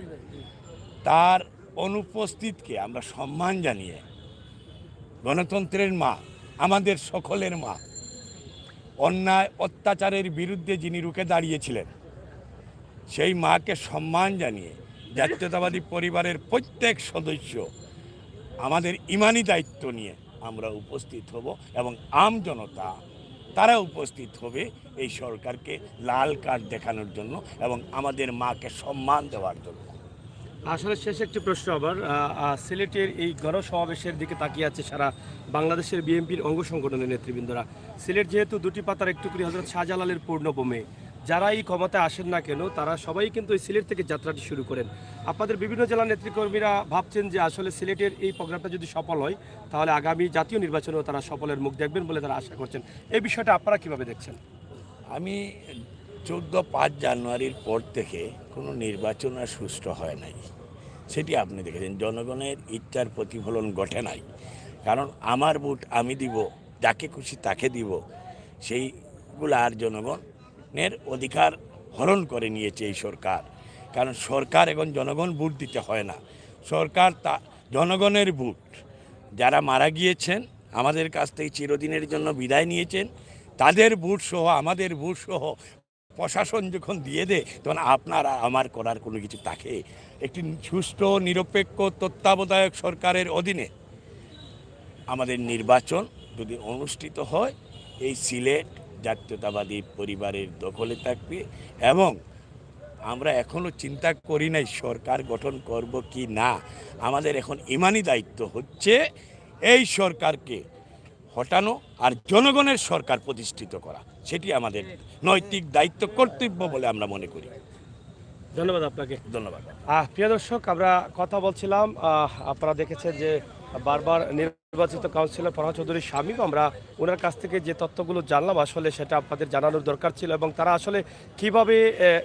তার অনুপস্থিতকে আমরা সম্মান জানিয়ে, গণতন্ত্রের মা, আমাদের সকলের মা, অন্যায় অত্যাচারের বিরুদ্ধে যিনি রুখে দাঁড়িয়েছিলেন, সেই মাকে সম্মান জানিয়ে জাতীয়তাবাদী পরিবারের প্রত্যেক সদস্য আমাদের ইমানি দায়িত্ব নিয়ে আমরা উপস্থিত হব এবং আম জনতা তারা উপস্থিত হবে এই সরকারকে লাল কার্ড দেখানোর জন্য এবং আমাদের মাকে সম্মান দেওয়ার জন্য। আসলে শেষ একটি প্রশ্ন আবার সিলেটের এই গণসমাবেশের দিকে তাকিয়ে আছে সারা বাংলাদেশের বিএনপির অঙ্গ সংগঠনের নেতৃবৃন্দরা। সিলেট যেহেতু দুটি পাতার একটু করে হযরত শাহজালালের পূর্ণভূমি, যারা এই ক্ষমতায় আসেন না কেন তারা সবাই কিন্তু এই সিলেট থেকে যাত্রাটি শুরু করেন। আপনাদের বিভিন্ন জেলার নেতৃকর্মীরা ভাবছেন যে আসলে সিলেটের এই প্রোগ্রামটা যদি সফল হয় তাহলে আগামী জাতীয় নির্বাচনেও তারা সফলের মুখ দেখবেন বলে তারা আশা করছেন। এই বিষয়টা আপনারা কিভাবে দেখছেন? আমি 14-5 জানুয়ারির পর থেকে কোনো নির্বাচন আর সুষ্ঠু হয় নাই, সেটি আপনি দেখেছেন। জনগণের ইচ্ছার প্রতিফলন ঘটে নাই, কারণ আমার ভোট আমি দিব, যাকে খুশি তাকে দিব, সেইগুলো আর জনগণের অধিকার হরণ করে নিয়েছে এই সরকার। কারণ সরকার এখন জনগণ ভোট দিতে হয় না, সরকার তা জনগণের ভোট। যারা মারা গিয়েছেন আমাদের কাছ থেকে চিরদিনের জন্য বিদায় নিয়েছেন, তাদের ভোট সহ আমাদের ভোট সহ প্রশাসন যখন দিয়ে দেয় তখন আপনারা আমার করার কোনো কিছু থাকে। একটি সুষ্ঠু নিরপেক্ষ তত্ত্বাবধায়ক সরকারের অধীনে আমাদের নির্বাচন যদি অনুষ্ঠিত হয়, এই সিলেট জাতীয়তাবাদী পরিবারের দখলে থাকবে এবং আমরা এখনও চিন্তা করি নাই সরকার গঠন করব কি না। আমাদের এখন ইমানি দায়িত্ব হচ্ছে এই সরকারকে হটানো আর জনগণের সরকার প্রতিষ্ঠিত করা, সেটি আমাদের নৈতিক দায়িত্ব, কর্তব্য বলে আমরা মনে করি। ধন্যবাদ আপনাকে। ধন্যবাদ। প্রিয় দর্শক, আমরা কথা বলছিলাম, আপনারা দেখেছেন যে বারবার নির্বাচিত কাউন্সিলর ফরহাদ চৌধুরী শামীম, আমরা ওনার কাছ থেকে যে তথ্যগুলো জানলাম আসলে সেটা আপনাদের জানানোর দরকার ছিল এবং তারা আসলে কিভাবে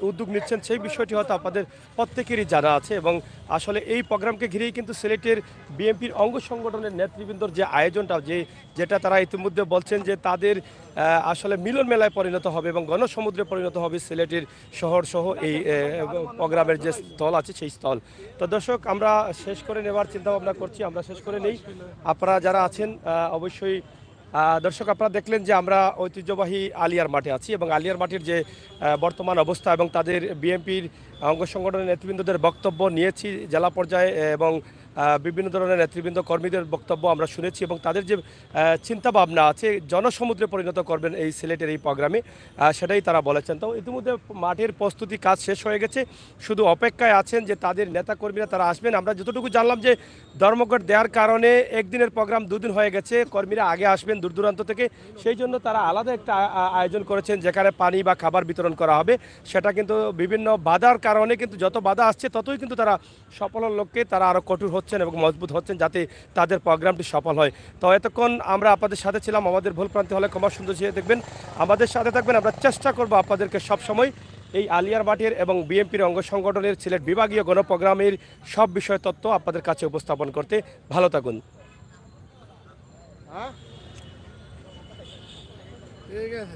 উদ্যোগ নিচ্ছেন সেই বিষয়টি হয়তো আপনাদের প্রত্যেকেরই জানা আছে। এবং আসলে এই প্রোগ্রামকে ঘিরেই কিন্তু সিলেটের বিএনপির অঙ্গ সংগঠনের নেতৃবৃন্দর যে আয়োজনটা যেটা তারা ইতিমধ্যে বলছেন যে তাদের আসলে মিলন মেলায় পরিণত হবে এবং গণসমুদ্রে পরিণত হবে সিলেটের শহর সহ এই প্রোগ্রামের যে স্থল আছে সেই স্থল। তো দর্শক, আমরা শেষ করে নেওয়ার চিন্তা ভাবনা করছি, আমরা শেষ করে নেই। আপনারা যারা আছেন অবশ্যই দর্শক, আপনারা দেখলেন যে আমরা ঐতিহ্যবাহী আলিয়ার মাঠে আছি এবং আলিয়ার মাঠের যে বর্তমান অবস্থা এবং তাদের বিএনপির অঙ্গ সংগঠনের নেতৃবৃন্দদের বক্তব্য নিয়েছি জেলা পর্যায়ে এবং বিভিন্ন ধরনের নেতৃবৃন্দ কর্মীদের বক্তব্য আমরা শুনেছি এবং তাদের যে চিন্তা ভাবনা আছে জনসমুদ্রে পরিণত করবেন এই সিলেটের এই প্রোগ্রামে, সেটাই তারা বলেছেন। তো ইতিমধ্যে মাঠের প্রস্তুতি কাজ শেষ হয়ে গেছে, শুধু অপেক্ষায় আছেন যে তাদের নেতাকর্মীরা তারা আসবেন। আমরা যতটুকু জানলাম যে ধর্মঘট দেওয়ার কারণে একদিনের প্রোগ্রাম 2 দিন হয়ে গেছে, কর্মীরা আগে আসবেন দূর দূরান্ত থেকে, সেই জন্য তারা আলাদা একটা আয়োজন করেছেন যেখানে পানি বা খাবার বিতরণ করা হবে। সেটা কিন্তু বিভিন্ন বাধার কারণে কিন্তু যত বাধা আসছে ততই কিন্তু তারা সফলের লক্ষ্যে তারা আরও কঠোর হচ্ছেন এবং মজবুত হচ্ছেন যাতে তাদের প্রোগ্রামটি সফল হয়। তো এতক্ষণ আমরা আপনাদের সাথে ছিলাম, আমাদের ভুল প্রান্তি হলে ক্ষমা সুন্দর দেখবেন, আমাদের সাথে থাকবেন। আমরা চেষ্টা করব আপনাদেরকে সবসময় এই আলিয়ার মাঠের এবং বিএনপির অঙ্গ সংগঠনের সিলেট বিভাগীয় গণপ্রোগ্রামের সব বিষয় তথ্য আপনাদের কাছে উপস্থাপন করতে। ভালো থাকুন। ঠিক আছে।